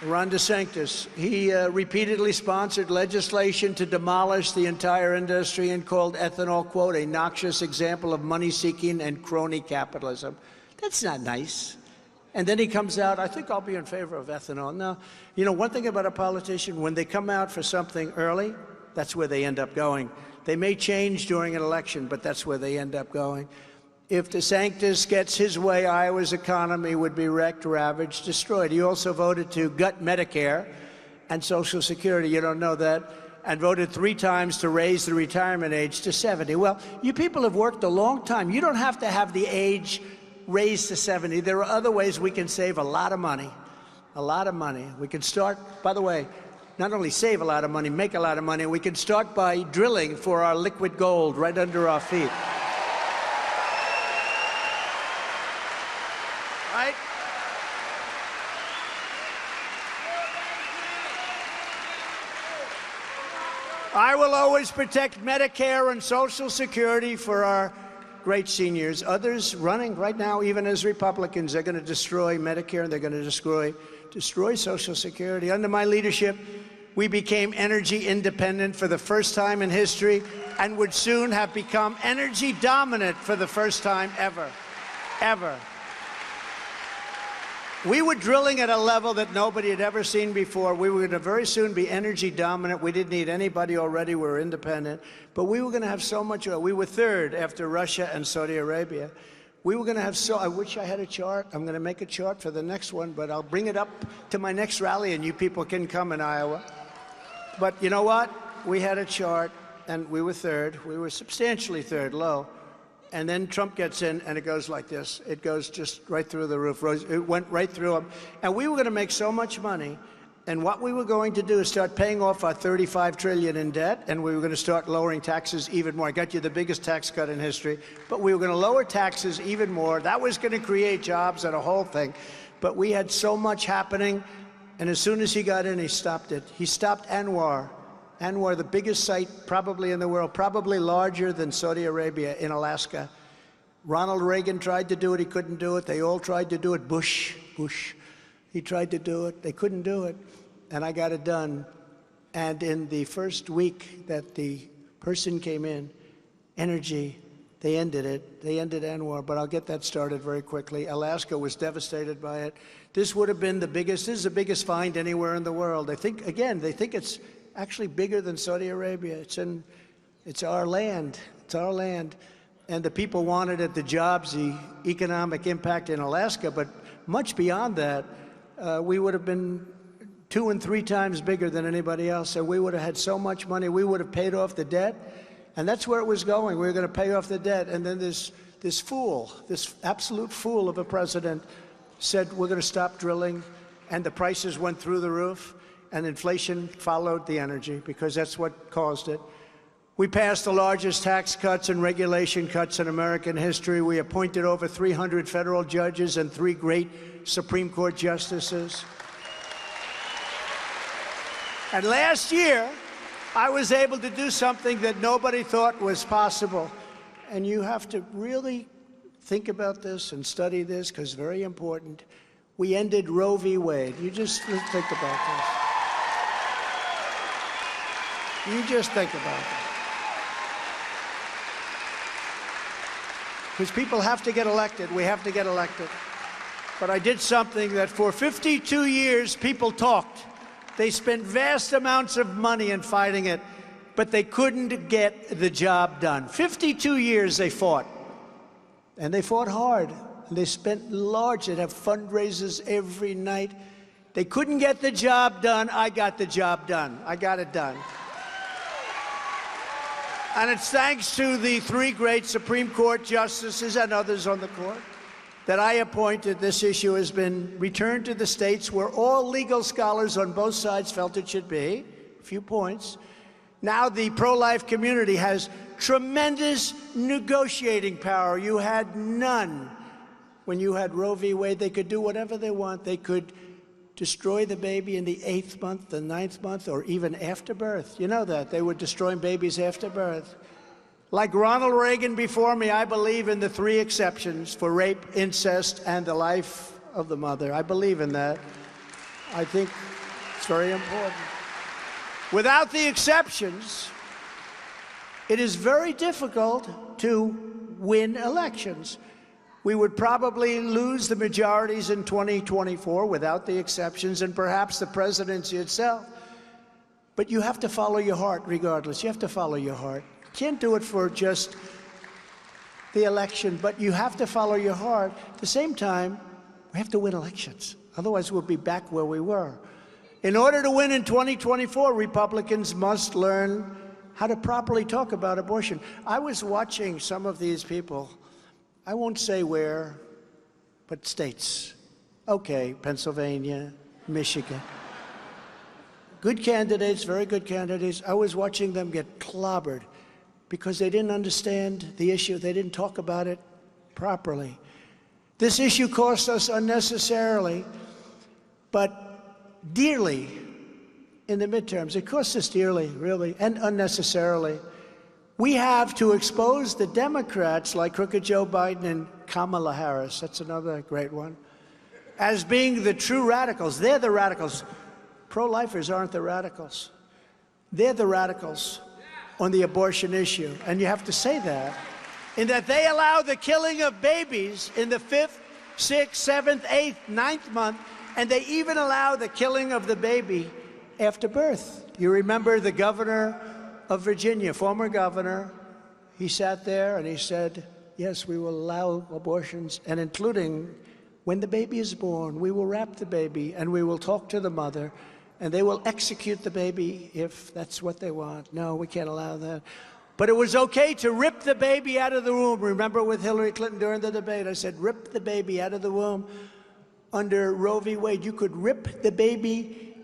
Ron DeSantis, he repeatedly sponsored legislation to demolish the entire industry and called ethanol, quote, a noxious example of money-seeking and crony capitalism. That's not nice. And then he comes out, I think I'll be in favor of ethanol. Now, you know, one thing about a politician, when they come out for something early, that's where they end up going. They may change during an election, but that's where they end up going. If DeSantis gets his way, Iowa's economy would be wrecked, ravaged, destroyed. He also voted to gut Medicare and Social Security. You don't know that. And voted 3 times to raise the retirement age to 70. Well, you people have worked a long time. You don't have to have the age raised to 70. There are other ways we can save a lot of money. A lot of money. We can start, by the way, not only save a lot of money, make a lot of money. We can start by drilling for our liquid gold right under our feet. Right? I will always protect Medicare and Social Security for our great seniors. Others running right now, even as Republicans, they're going to destroy Medicare and they're going to destroy Social Security. Under my leadership, we became energy independent for the first time in history and would soon have become energy dominant for the first time ever. We were drilling at a level that nobody had ever seen before. We were going to very soon be energy dominant. We didn't need anybody already. We were independent. But we were going to have so much oil. We were 3rd after Russia and Saudi Arabia. We were going to have I wish I had a chart. I'm going to make a chart for the next one, but I'll bring it up to my next rally and you people can come in Iowa. But you know what? We had a chart and we were 3rd. We were substantially 3rd, low. And then Trump gets in, and it goes like this. It goes just right through the roof. It went right through him. And we were going to make so much money. And what we were going to do is start paying off our $35 trillion in debt, and we were going to start lowering taxes even more. I got you the biggest tax cut in history. But we were going to lower taxes even more. That was going to create jobs and a whole thing. But we had so much happening. And as soon as he got in, he stopped it. He stopped Anwar. Anwar, the biggest site probably in the world, probably larger than Saudi Arabia in Alaska. Ronald Reagan tried to do it. He couldn't do it. They all tried to do it. Bush, he tried to do it. They couldn't do it. And I got it done. And in the first week that the person came in, energy, they ended it. They ended Anwar, but I'll get that started very quickly. Alaska was devastated by it. This would have been this is the biggest find anywhere in the world. They think it's actually bigger than Saudi Arabia. It's our land. It's our land. And the people wanted it, the jobs, the economic impact in Alaska. But much beyond that, we would have been 2 and 3 times bigger than anybody else. So we would have had so much money. We would have paid off the debt. And that's where it was going. We were going to pay off the debt. And then this fool, this absolute fool of a president said, we're going to stop drilling. And the prices went through the roof. And inflation followed the energy because that's what caused it. We passed the largest tax cuts and regulation cuts in American history. We appointed over 300 federal judges and 3 great Supreme Court justices. And last year, I was able to do something that nobody thought was possible. And you have to really think about this and study this because it's very important. We ended Roe v. Wade. You just think about this. You just think about it. Because people have to get elected. We have to get elected. But I did something that for 52 years people talked. They spent vast amounts of money in fighting it, but they couldn't get the job done. 52 years they fought. And they fought hard. And they spent large. They'd have fundraisers every night. They couldn't get the job done. I got the job done. I got it done. And it's thanks to the 3 great Supreme Court justices and others on the court that I appointed. This issue has been returned to the states where all legal scholars on both sides felt it should be. A few points. Now the pro-life community has tremendous negotiating power. You had none. When you had Roe v. Wade, they could do whatever they want. They could destroy the baby in the 8th month, the 9th month, or even after birth. You know that. They were destroying babies after birth. Like Ronald Reagan before me, I believe in the 3 exceptions for rape, incest, and the life of the mother. I believe in that. I think it's very important. Without the exceptions, it is very difficult to win elections. We would probably lose the majorities in 2024 without the exceptions, and perhaps the presidency itself. But you have to follow your heart regardless. You have to follow your heart. You can't do it for just the election, but you have to follow your heart. At the same time, we have to win elections. Otherwise, we'll be back where we were. In order to win in 2024, Republicans must learn how to properly talk about abortion. I was watching some of these people. I won't say where, but states. Okay, Pennsylvania, Michigan. Good candidates, very good candidates. I was watching them get clobbered because they didn't understand the issue. They didn't talk about it properly. This issue cost us unnecessarily, but dearly in the midterms. It cost us dearly, really, and unnecessarily. We have to expose the Democrats like crooked Joe Biden and Kamala Harris, that's another great one, as being the true radicals. They're the radicals. Pro-lifers aren't the radicals. They're the radicals on the abortion issue, and you have to say that, in that they allow the killing of babies in the 5th, 6th, 7th, 8th, 9th month, and they even allow the killing of the baby after birth. You remember the governor of Virginia, former governor, he sat there and he said, yes, we will allow abortions, and including when the baby is born, we will wrap the baby and we will talk to the mother and they will execute the baby if that's what they want. No, we can't allow that. But it was okay to rip the baby out of the womb. Remember with Hillary Clinton during the debate, I said, rip the baby out of the womb. Under Roe v. Wade, you could rip the baby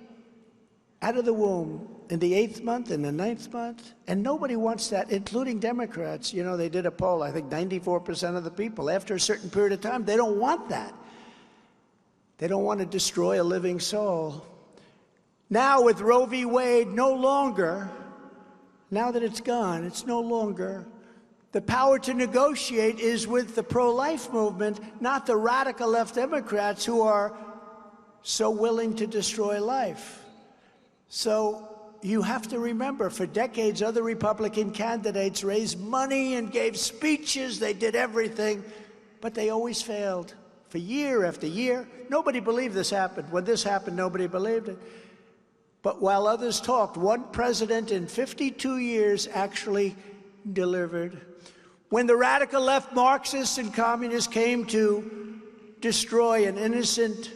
out of the womb in the 8th month, in the 9th month, and nobody wants that, including Democrats. You know, they did a poll, I think 94% of the people, after a certain period of time, they don't want that. They don't want to destroy a living soul. Now with Roe v. Wade, no longer, now that it's gone, it's no longer, the power to negotiate is with the pro-life movement, not the radical left Democrats who are so willing to destroy life. So you have to remember, for decades, other Republican candidates raised money and gave speeches. They did everything, but they always failed. For year after year, nobody believed this happened. When this happened, nobody believed it. But while others talked, one president in 52 years actually delivered. When the radical left Marxists and communists came to destroy an innocent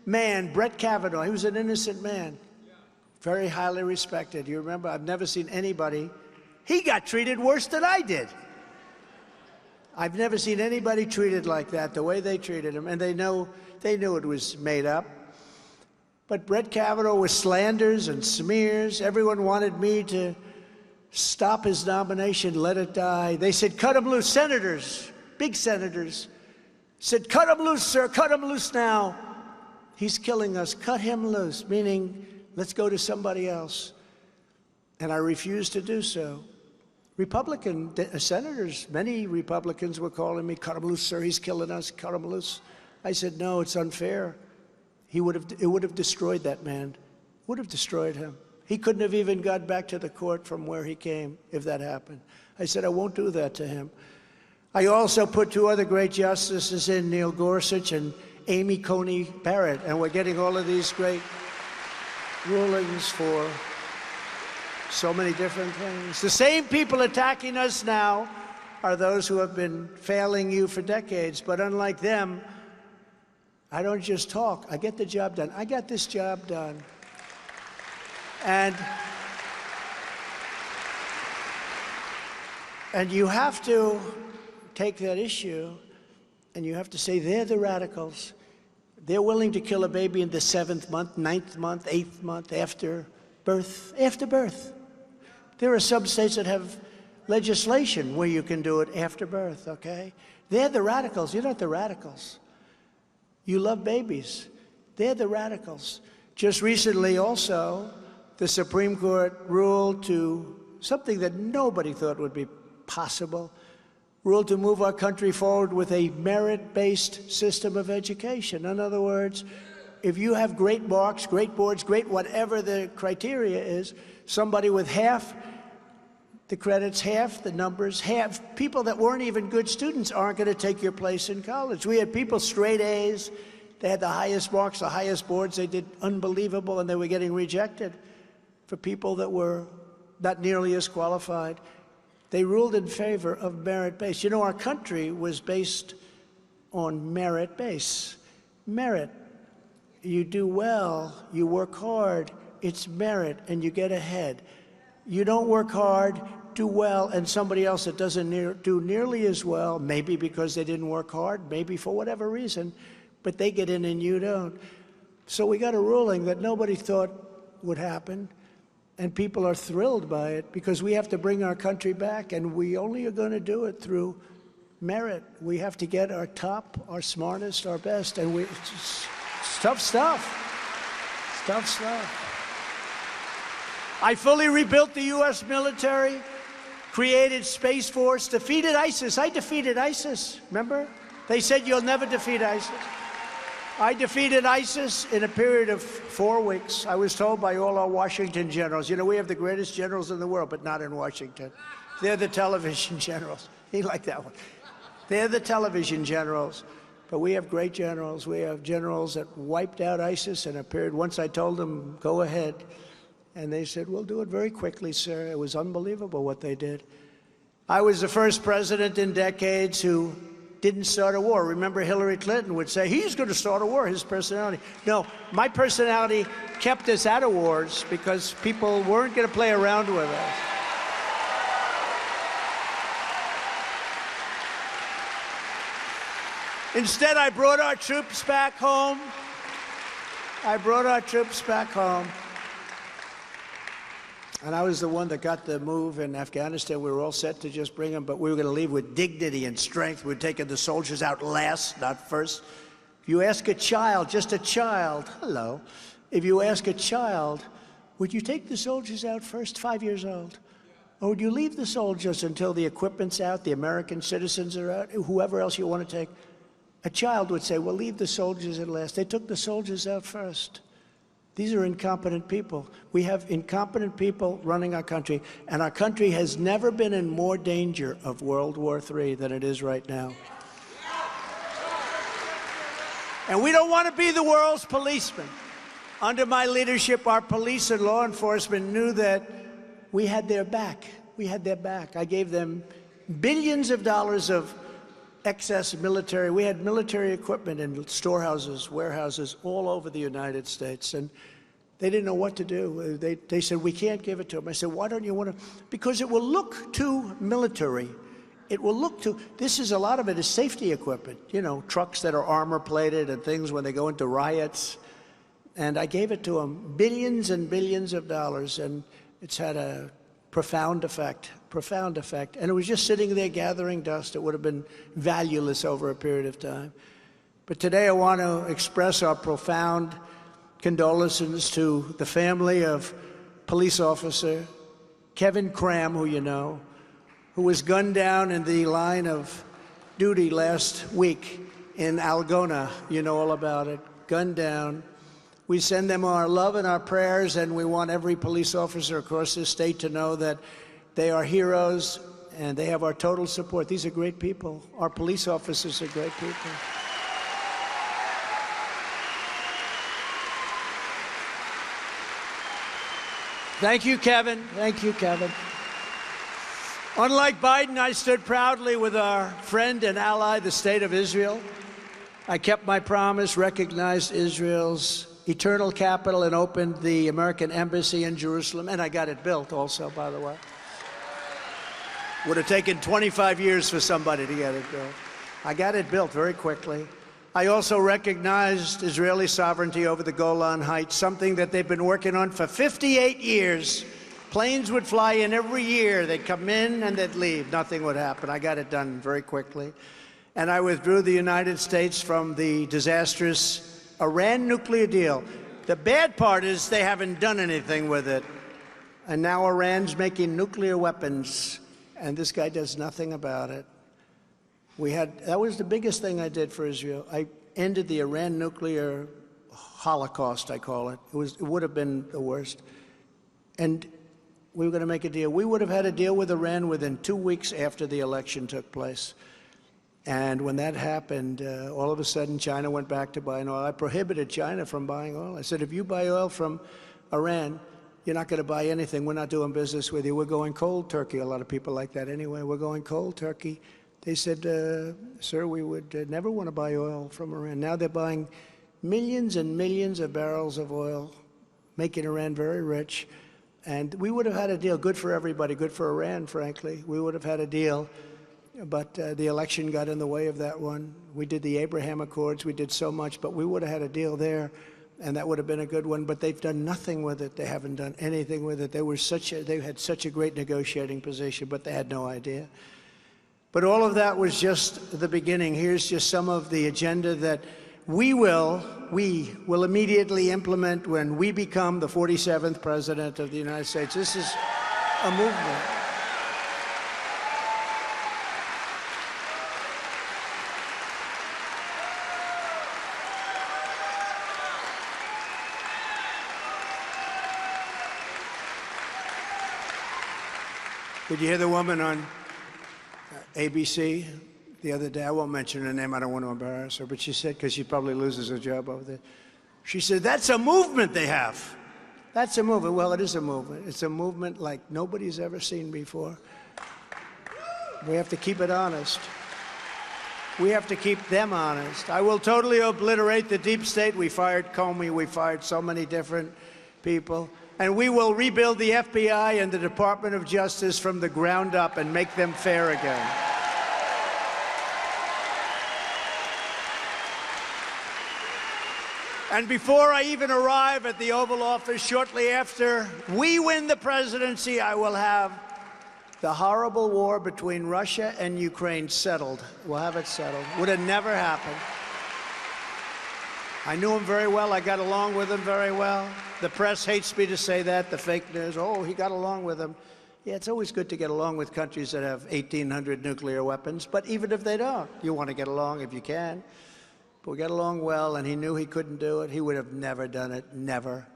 man, Brett Kavanaugh, he was an innocent man, very highly respected. You remember, I've never seen anybody, he got treated worse than I did. I've never seen anybody treated like that, the way they treated him, and they knew it was made up. But Brett Kavanaugh was slanders and smears. Everyone wanted me to stop his nomination, let it die. They said, cut him loose. Senators, big senators, said, cut him loose, sir, cut him loose now. He's killing us, cut him loose, meaning let's go to somebody else. And I refused to do so. Republican senators, many Republicans were calling me, cut him loose, sir, he's killing us, cut him loose. I said, no, it's unfair. It would have destroyed that man, would have destroyed him. He couldn't have even got back to the court from where he came if that happened. I said, I won't do that to him. I also put 2 other great justices in, Neil Gorsuch and Amy Coney Barrett, and we're getting all of these great rulings for so many different things. The same people attacking us now are those who have been failing you for decades, but unlike them, I don't just talk, I get the job done. I got this job done. And you have to take that issue and you have to say they're the radicals. They're willing to kill a baby in the 7th month, 9th month, 8th month, after birth. After birth. There are some states that have legislation where you can do it after birth, okay? They're the radicals. You're not the radicals. You love babies. They're the radicals. Just recently also, the Supreme Court ruled to something that nobody thought would be possible, ruled to move our country forward with a merit-based system of education. In other words, if you have great marks, great boards, great whatever the criteria is, somebody with half the credits, half the numbers, half people that weren't even good students aren't going to take your place in college. We had people straight A's. They had the highest marks, the highest boards. They did unbelievable, and they were getting rejected for people that were not nearly as qualified. They ruled in favor of merit-based. You know, our country was based on merit-based. Merit. You do well, you work hard, it's merit, and you get ahead. You don't work hard, do well, and somebody else that doesn't do nearly as well, maybe because they didn't work hard, maybe for whatever reason, but they get in and you don't. So we got a ruling that nobody thought would happen, and people are thrilled by it because we have to bring our country back, and we only are going to do it through merit. We have to get our top, our smartest, our best, and it's tough stuff. It's tough stuff. I fully rebuilt the U.S. military, created Space Force, defeated ISIS. I defeated ISIS, remember? They said you'll never defeat ISIS. I defeated ISIS in a period of 4 weeks. I was told by all our Washington generals, you know, we have the greatest generals in the world, but not in Washington. They're the television generals. He liked that one. They're the television generals. But we have great generals. We have generals that wiped out ISIS in a period. Once I told them, go ahead. And they said, we'll do it very quickly, sir. It was unbelievable what they did. I was the first president in decades who didn't start a war. Remember, Hillary Clinton would say, he's going to start a war, his personality. No, my personality kept us out of wars because people weren't going to play around with us. Instead, I brought our troops back home. I brought our troops back home. And I was the one that got the move in Afghanistan. We were all set to just bring them, but we were going to leave with dignity and strength. We're taking the soldiers out last, not first. If you ask a child, just a child, hello. If you ask a child, would you take the soldiers out first, 5 years old? Or would you leave the soldiers until the equipment's out, the American citizens are out, whoever else you want to take? A child would say, well, leave the soldiers at last. They took the soldiers out first. These are incompetent people. We have incompetent people running our country, and our country has never been in more danger of World War III than it is right now. And we don't want to be the world's policeman. Under my leadership, our police and law enforcement knew that we had their back. We had their back. I gave them billions of dollars of excess military. We had military equipment in storehouses, warehouses all over the United States, and they didn't know what to do. They said, we can't give it to them. I said, why don't you want to? Because it will look too military. It will look too, this is a lot of it is safety equipment, you know, trucks that are armor plated and things when they go into riots. And I gave it to them, billions and billions of dollars, and it's had a profound effect. And it was just sitting there gathering dust. It would have been valueless over a period of time. But today I want to express our profound condolences to the family of police officer Kevin Cram, who you know, who was gunned down in the line of duty last week in Algona. You know all about it. Gunned down. We send them our love and our prayers, and we want every police officer across this state to know that they are heroes, and they have our total support. These are great people. Our police officers are great people. Thank you, Kevin. Thank you, Kevin. Unlike Biden, I stood proudly with our friend and ally, the State of Israel. I kept my promise, recognized Israel's eternal capital, and opened the American embassy in Jerusalem, and I got it built also, by the way. Would have taken 25 years for somebody to get it built. I got it built very quickly. I also recognized Israeli sovereignty over the Golan Heights, something that they've been working on for 58 years. Planes would fly in every year. They'd come in and they'd leave. Nothing would happen. I got it done very quickly. And I withdrew the United States from the disastrous Iran nuclear deal. The bad part is they haven't done anything with it. And now Iran's making nuclear weapons, and this guy does nothing about it. That was the biggest thing I did for Israel. I ended the Iran nuclear holocaust, I call it. It would have been the worst. And we were going to make a deal. We would have had a deal with Iran within 2 weeks after the election took place. And when that happened, all of a sudden, China went back to buying oil. I prohibited China from buying oil. I said, if you buy oil from Iran, you're not going to buy anything. We're not doing business with you. We're going cold turkey. A lot of people like that anyway. We're going cold turkey. They said, sir, we would never want to buy oil from Iran. Now they're buying millions and millions of barrels of oil, making Iran very rich. And we would have had a deal, good for everybody, good for Iran, frankly. We would have had a deal, but the election got in the way of that one. We did the Abraham Accords. We did so much, but we would have had a deal there, and that would have been a good one. But they've done nothing with it. They haven't done anything with it. They had such a great negotiating position, but they had no idea. But all of that was just the beginning. Here's just some of the agenda that we will immediately implement when we become the 47th president of the United States. This is a movement. Did you hear the woman on ABC the other day? I won't mention her name. I don't want to embarrass her. But she said, because she probably loses her job over there, she said, that's a movement they have. That's a movement. Well, it is a movement. It's a movement like nobody's ever seen before. We have to keep it honest. We have to keep them honest. I will totally obliterate the deep state. We fired Comey. We fired so many different people. And we will rebuild the FBI and the Department of Justice from the ground up and make them fair again. And before I even arrive at the Oval Office, shortly after we win the presidency, I will have the horrible war between Russia and Ukraine settled. We'll have it settled. Would have never happened. I knew him very well. I got along with him very well. The press hates me to say that, the fake news. Oh, he got along with him. Yeah, it's always good to get along with countries that have 1,800 nuclear weapons. But even if they don't, you want to get along if you can. But we got along well, and he knew he couldn't do it. He would have never done it, never.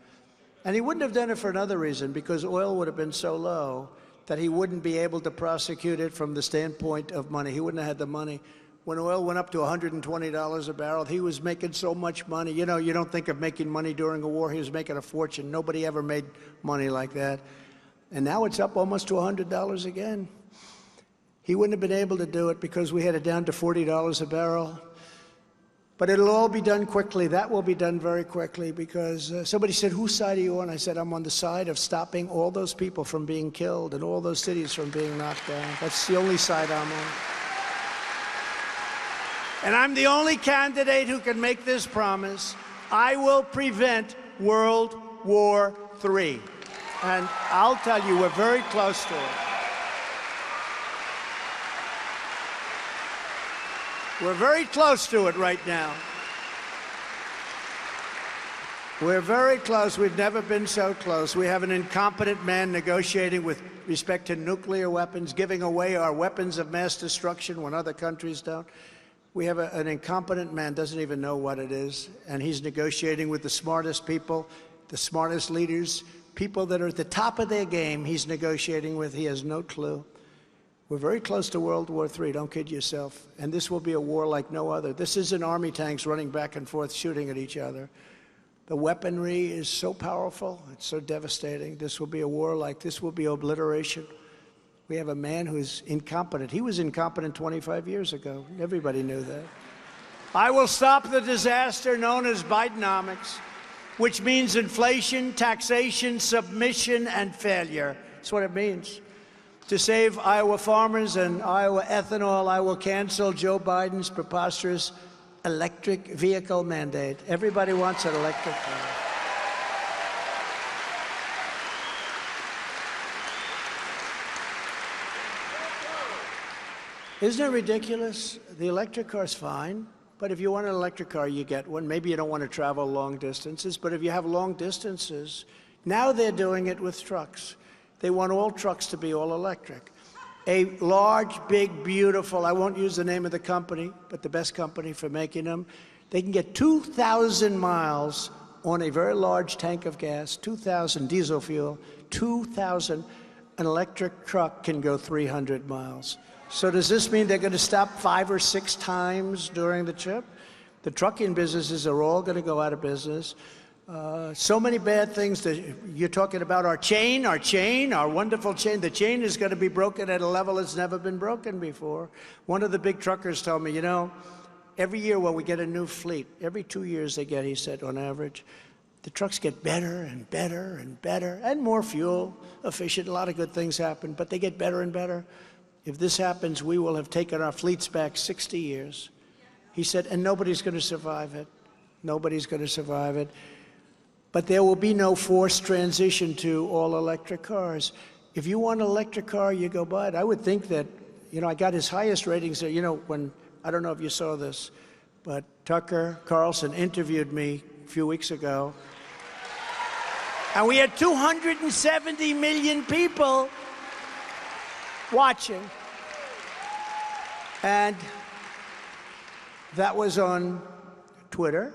And he wouldn't have done it for another reason, because oil would have been so low that he wouldn't be able to prosecute it from the standpoint of money. He wouldn't have had the money. When oil went up to $120 a barrel, he was making so much money. You know, you don't think of making money during a war. He was making a fortune. Nobody ever made money like that. And now it's up almost to $100 again. He wouldn't have been able to do it because we had it down to $40 a barrel. But it'll all be done quickly. That will be done very quickly, because somebody said, whose side are you on? I said, I'm on the side of stopping all those people from being killed and all those cities from being knocked down. That's the only side I'm on. And I'm the only candidate who can make this promise. I will prevent World War III. And I'll tell you, we're very close to it. We're very close to it right now. We're very close. We've never been so close. We have an incompetent man negotiating with respect to nuclear weapons, giving away our weapons of mass destruction when other countries don't. We have an incompetent man, doesn't even know what it is, and he's negotiating with the smartest people, the smartest leaders, people that are at the top of their game he's negotiating with. He has no clue. We're very close to World War III, don't kid yourself. And this will be a war like no other. This isn't army tanks running back and forth shooting at each other. The weaponry is so powerful, it's so devastating. This will be a war like this will be obliteration. We have a man who's incompetent. He was incompetent 25 years ago. Everybody knew that. I will stop the disaster known as Bidenomics, which means inflation, taxation, submission, and failure. That's what it means. To save Iowa farmers and Iowa ethanol, I will cancel Joe Biden's preposterous electric vehicle mandate. Everybody wants an electric car. Isn't it ridiculous? The electric car's fine. But if you want an electric car, you get one. Maybe you don't want to travel long distances, but if you have long distances, now they're doing it with trucks. They want all trucks to be all electric. A large, big, beautiful, I won't use the name of the company, but the best company for making them, they can get 2,000 miles on a very large tank of gas, 2,000 diesel fuel, 2,000. An electric truck can go 300 miles. So does this mean they're going to stop 5 or 6 times during the trip? The trucking businesses are all going to go out of business. So many bad things. You're talking about our wonderful chain. The chain is going to be broken at a level it's never been broken before. One of the big truckers told me, you know, every year when we get a new fleet, every 2 years they get, he said, on average, the trucks get better and better and better and more fuel efficient. A lot of good things happen, but they get better and better. If this happens, we will have taken our fleets back 60 years. He said, and nobody's going to survive it. Nobody's going to survive it. But there will be no forced transition to all electric cars. If you want an electric car, you go buy it. I would think that, you know, I got his highest ratings there. You know, when, I don't know if you saw this, but Tucker Carlson interviewed me a few weeks ago. And we had 270 million people watching. And that was on Twitter,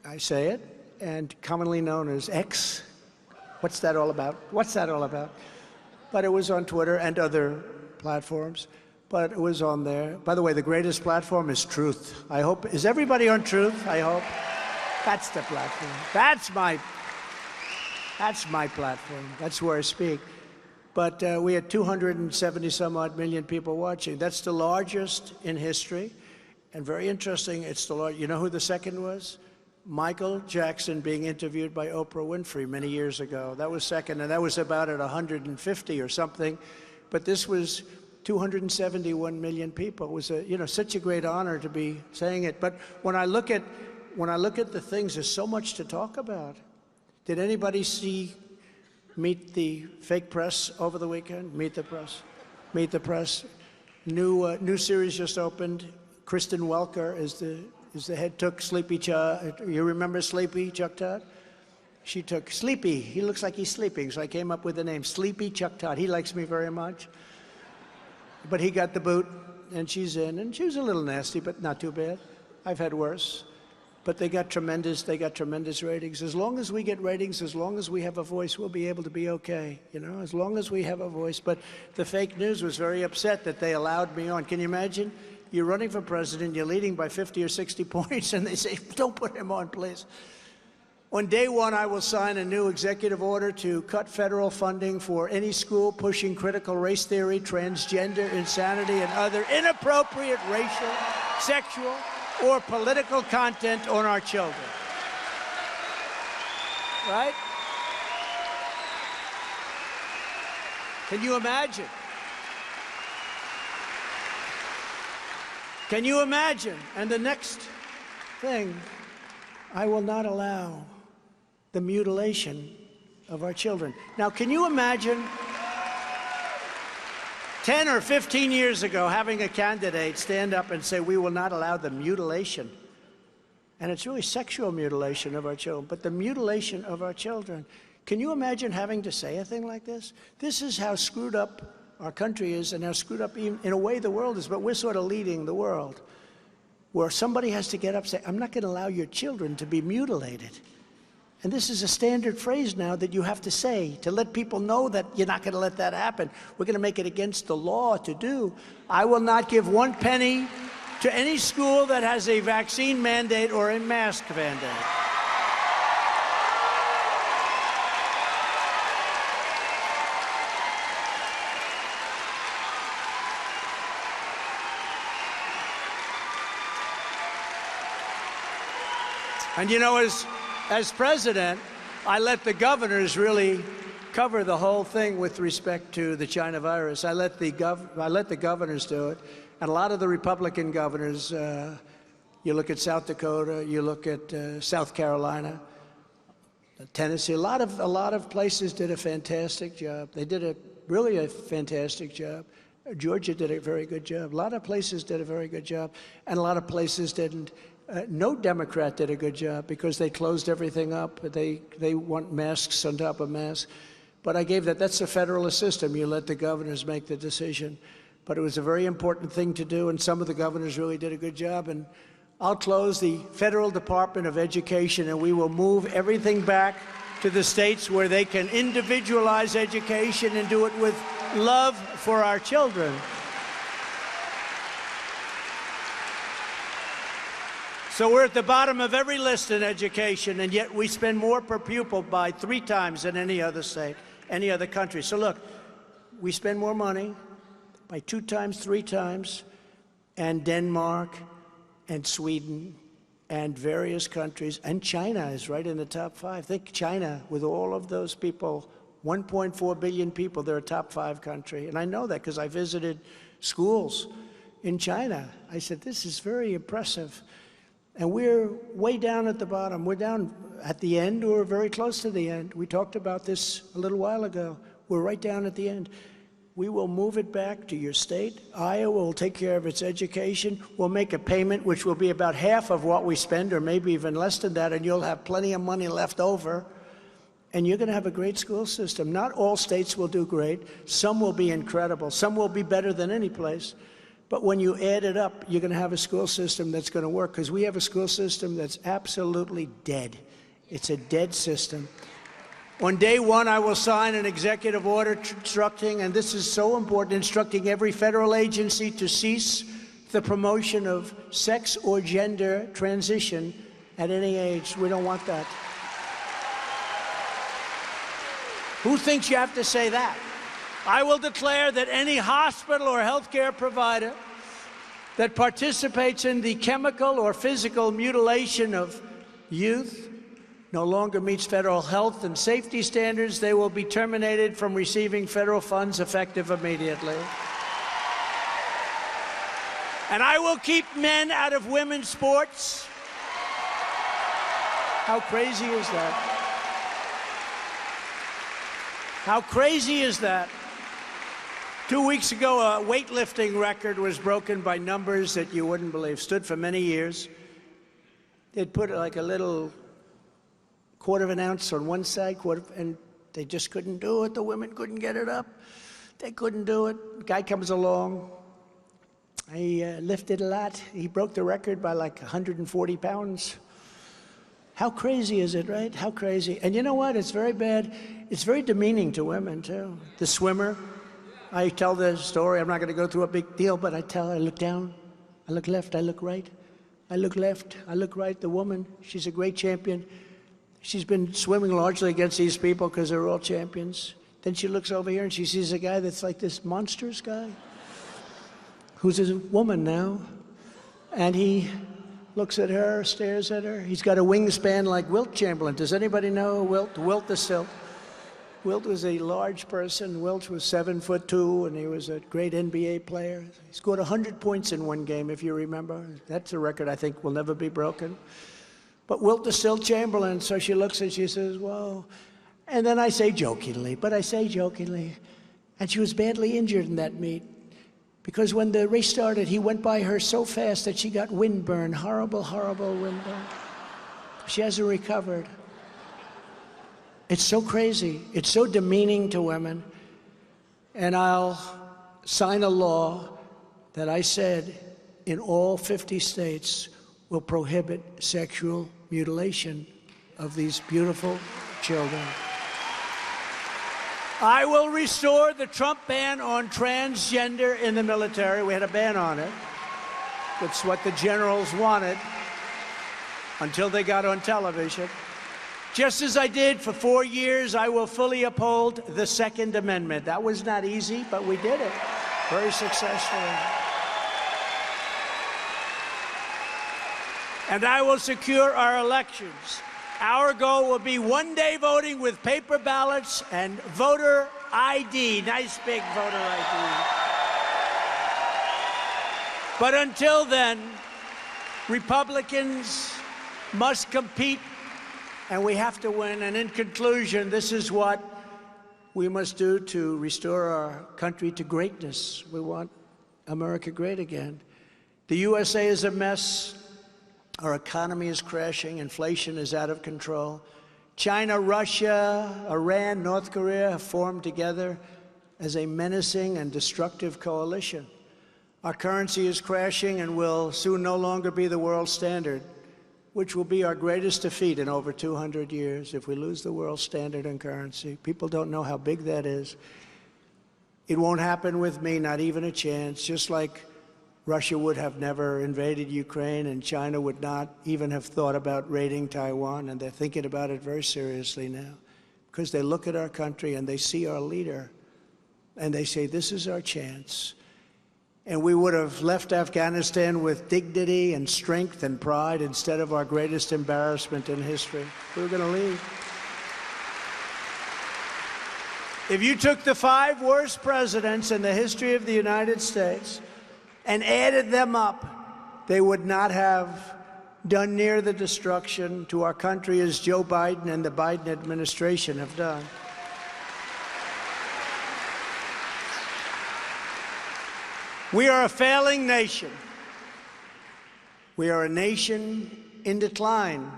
I say it, and commonly known as X. What's that all about? What's that all about? But it was on Twitter and other platforms, but it was on there. By the way, the greatest platform is Truth. I hope, is everybody on Truth? I hope. That's the platform. That's my platform. That's where I speak. But we had 270 some odd million people watching. That's the largest in history. And very interesting, it's the largest. You know who the second was? Michael Jackson being interviewed by Oprah Winfrey many years ago. That was second, and that was about at 150 or something. But this was 271 million people. It was such a great honor to be saying it. But when I look at the things, there's so much to talk about. Did anybody see Meet the Fake Press over the weekend? Meet the Press. Meet the Press. New series just opened. Kristen Welker is the head. Took Sleepy Chuck. You remember Sleepy Chuck Todd? She took Sleepy. He looks like he's sleeping, so I came up with the name Sleepy Chuck Todd. He likes me very much. But he got the boot, and she's in, and she was a little nasty, but not too bad. I've had worse. But they got tremendous ratings. As long as we get ratings, as long as we have a voice, we'll be able to be okay, you know, as long as we have a voice. But the fake news was very upset that they allowed me on. Can you imagine? You're running for president, you're leading by 50 or 60 points, and they say, don't put him on, please. On day one, I will sign a new executive order to cut federal funding for any school pushing critical race theory, transgender insanity, and other inappropriate racial, sexual, or political content on our children. Right? Can you imagine? Can you imagine? And the next thing, I will not allow the mutilation of our children. Now, can you imagine 10 or 15 years ago, having a candidate stand up and say, we will not allow the mutilation. And it's really sexual mutilation of our children, but the mutilation of our children. Can you imagine having to say a thing like this? This is how screwed up our country is and how screwed up, in a way, the world is, but we're sort of leading the world, where somebody has to get up and say, I'm not going to allow your children to be mutilated. And this is a standard phrase now that you have to say to let people know that you're not going to let that happen. We're going to make it against the law to do. I will not give 1 penny to any school that has a vaccine mandate or a mask mandate. And you know, as president, I let the governors really cover the whole thing with respect to the China virus. I let the governors do it. And a lot of the Republican governors, you look at South Dakota, you look at South Carolina, Tennessee, a lot of places did a fantastic job. They did really a fantastic job. Georgia did a very good job. A lot of places did a very good job, and a lot of places didn't. No Democrat did a good job because they closed everything up. They want masks on top of masks. But I gave that's the federalist system. You let the governors make the decision. But it was a very important thing to do, and some of the governors really did a good job. And I'll close the Federal Department of Education, and we will move everything back to the states where they can individualize education and do it with love for our children. So we're at the bottom of every list in education, and yet we spend more per pupil by 3 times than any other state, any other country. So look, we spend more money by 2 times, 3 times, and Denmark and Sweden and various countries, and China is right in the top 5. Think China, with all of those people, 1.4 billion people, they're a top 5 country. And I know that because I visited schools in China. I said, this is very impressive. And we're way down at the bottom. We're down at the end or very close to the end. We talked about this a little while ago. We're right down at the end. We will move it back to your state. Iowa will take care of its education. We'll make a payment which will be about half of what we spend, or maybe even less than that, and you'll have plenty of money left over. And you're going to have a great school system. Not all states will do great. Some will be incredible. Some will be better than any place. But when you add it up, you're going to have a school system that's going to work, because we have a school system that's absolutely dead. It's a dead system. On day 1, I will sign an executive order instructing, and this is so important, instructing every federal agency to cease the promotion of sex or gender transition at any age. We don't want that. Who thinks you have to say that? I will declare that any hospital or healthcare provider that participates in the chemical or physical mutilation of youth no longer meets federal health and safety standards. They will be terminated from receiving federal funds effective immediately. And I will keep men out of women's sports. How crazy is that? How crazy is that? 2 weeks ago, a weightlifting record was broken by numbers that you wouldn't believe. Stood for many years. They'd put like a little 1/4 of an ounce on one side, and they just couldn't do it. The women couldn't get it up. They couldn't do it. The guy comes along. He lifted a lot. He broke the record by like 140 pounds. How crazy is it, right? How crazy. And you know what? It's very bad. It's very demeaning to women, too. The swimmer, I tell the story. I'm not going to go through a big deal, but I look down, I look left, I look right. I look left, I look right. The woman, she's a great champion. She's been swimming largely against these people because they're all champions. Then she looks over here and she sees a guy that's like this monstrous guy, who's a woman now. And he looks at her, stares at her. He's got a wingspan like Wilt Chamberlain. Does anybody know Wilt? Wilt the Silt. Wilt was a large person. Wilt was 7'2", and he was a great NBA player. He scored 100 points in one game, if you remember. That's a record I think will never be broken. But Wilt is still Chamberlain, so she looks and she says, whoa. And then I say jokingly, and she was badly injured in that meet, because when the race started, he went by her so fast that she got windburn, horrible, horrible windburn. She hasn't recovered. It's so crazy. It's so demeaning to women. And I'll sign a law that I said in all 50 states will prohibit sexual mutilation of these beautiful children. I will restore the Trump ban on transgender in the military. We had a ban on it. That's what the generals wanted until they got on television. Just as I did for 4 years, I will fully uphold the Second Amendment. That was not easy, but we did it very successfully. And I will secure our elections. Our goal will be one-day voting with paper ballots and voter ID. Nice big voter ID. But until then, Republicans must compete, and we have to win. And in conclusion, this is what we must do to restore our country to greatness. We want America great again. The USA is a mess. Our economy is crashing. Inflation is out of control. China, Russia, Iran, North Korea have formed together as a menacing and destructive coalition. Our currency is crashing and will soon no longer be the world standard, which will be our greatest defeat in over 200 years if we lose the world standard in currency. People don't know how big that is. It won't happen with me, not even a chance, just like Russia would have never invaded Ukraine and China would not even have thought about raiding Taiwan, and they're thinking about it very seriously now because they look at our country and they see our leader and they say, this is our chance. And we would have left Afghanistan with dignity and strength and pride instead of our greatest embarrassment in history. We were going to leave. If you took the 5 worst presidents in the history of the United States and added them up, they would not have done near the destruction to our country as Joe Biden and the Biden administration have done. We are a failing nation. We are a nation in decline.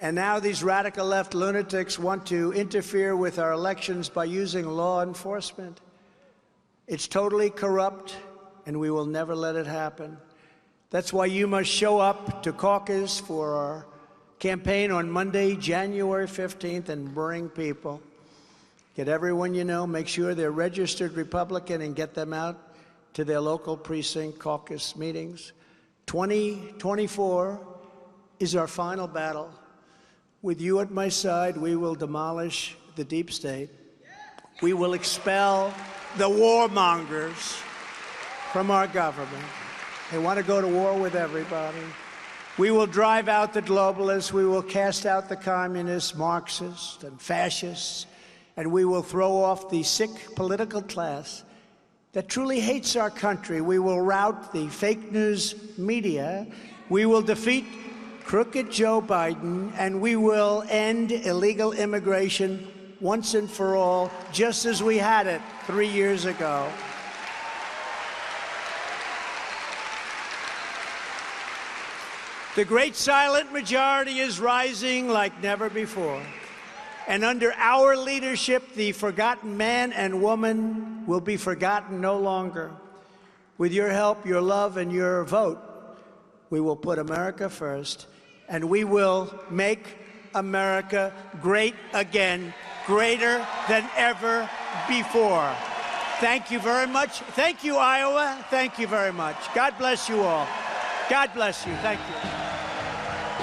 And now these radical left lunatics want to interfere with our elections by using law enforcement. It's totally corrupt, and we will never let it happen. That's why you must show up to caucus for our campaign on Monday, January 15th, and bring people. Get everyone you know, make sure they're registered Republican, and get them out to their local precinct caucus meetings. 2024 is our final battle. With you at my side, we will demolish the deep state. We will expel the warmongers from our government. They want to go to war with everybody. We will drive out the globalists. We will cast out the communists, Marxists, and fascists. And we will throw off the sick political class that truly hates our country. We will rout the fake news media. We will defeat crooked Joe Biden, and we will end illegal immigration once and for all, just as we had it 3 years ago. The great silent majority is rising like never before. And under our leadership, the forgotten man and woman will be forgotten no longer. With your help, your love, and your vote, we will put America first, and we will make America great again, greater than ever before. Thank you very much. Thank you, Iowa. Thank you very much. God bless you all. God bless you. Thank you.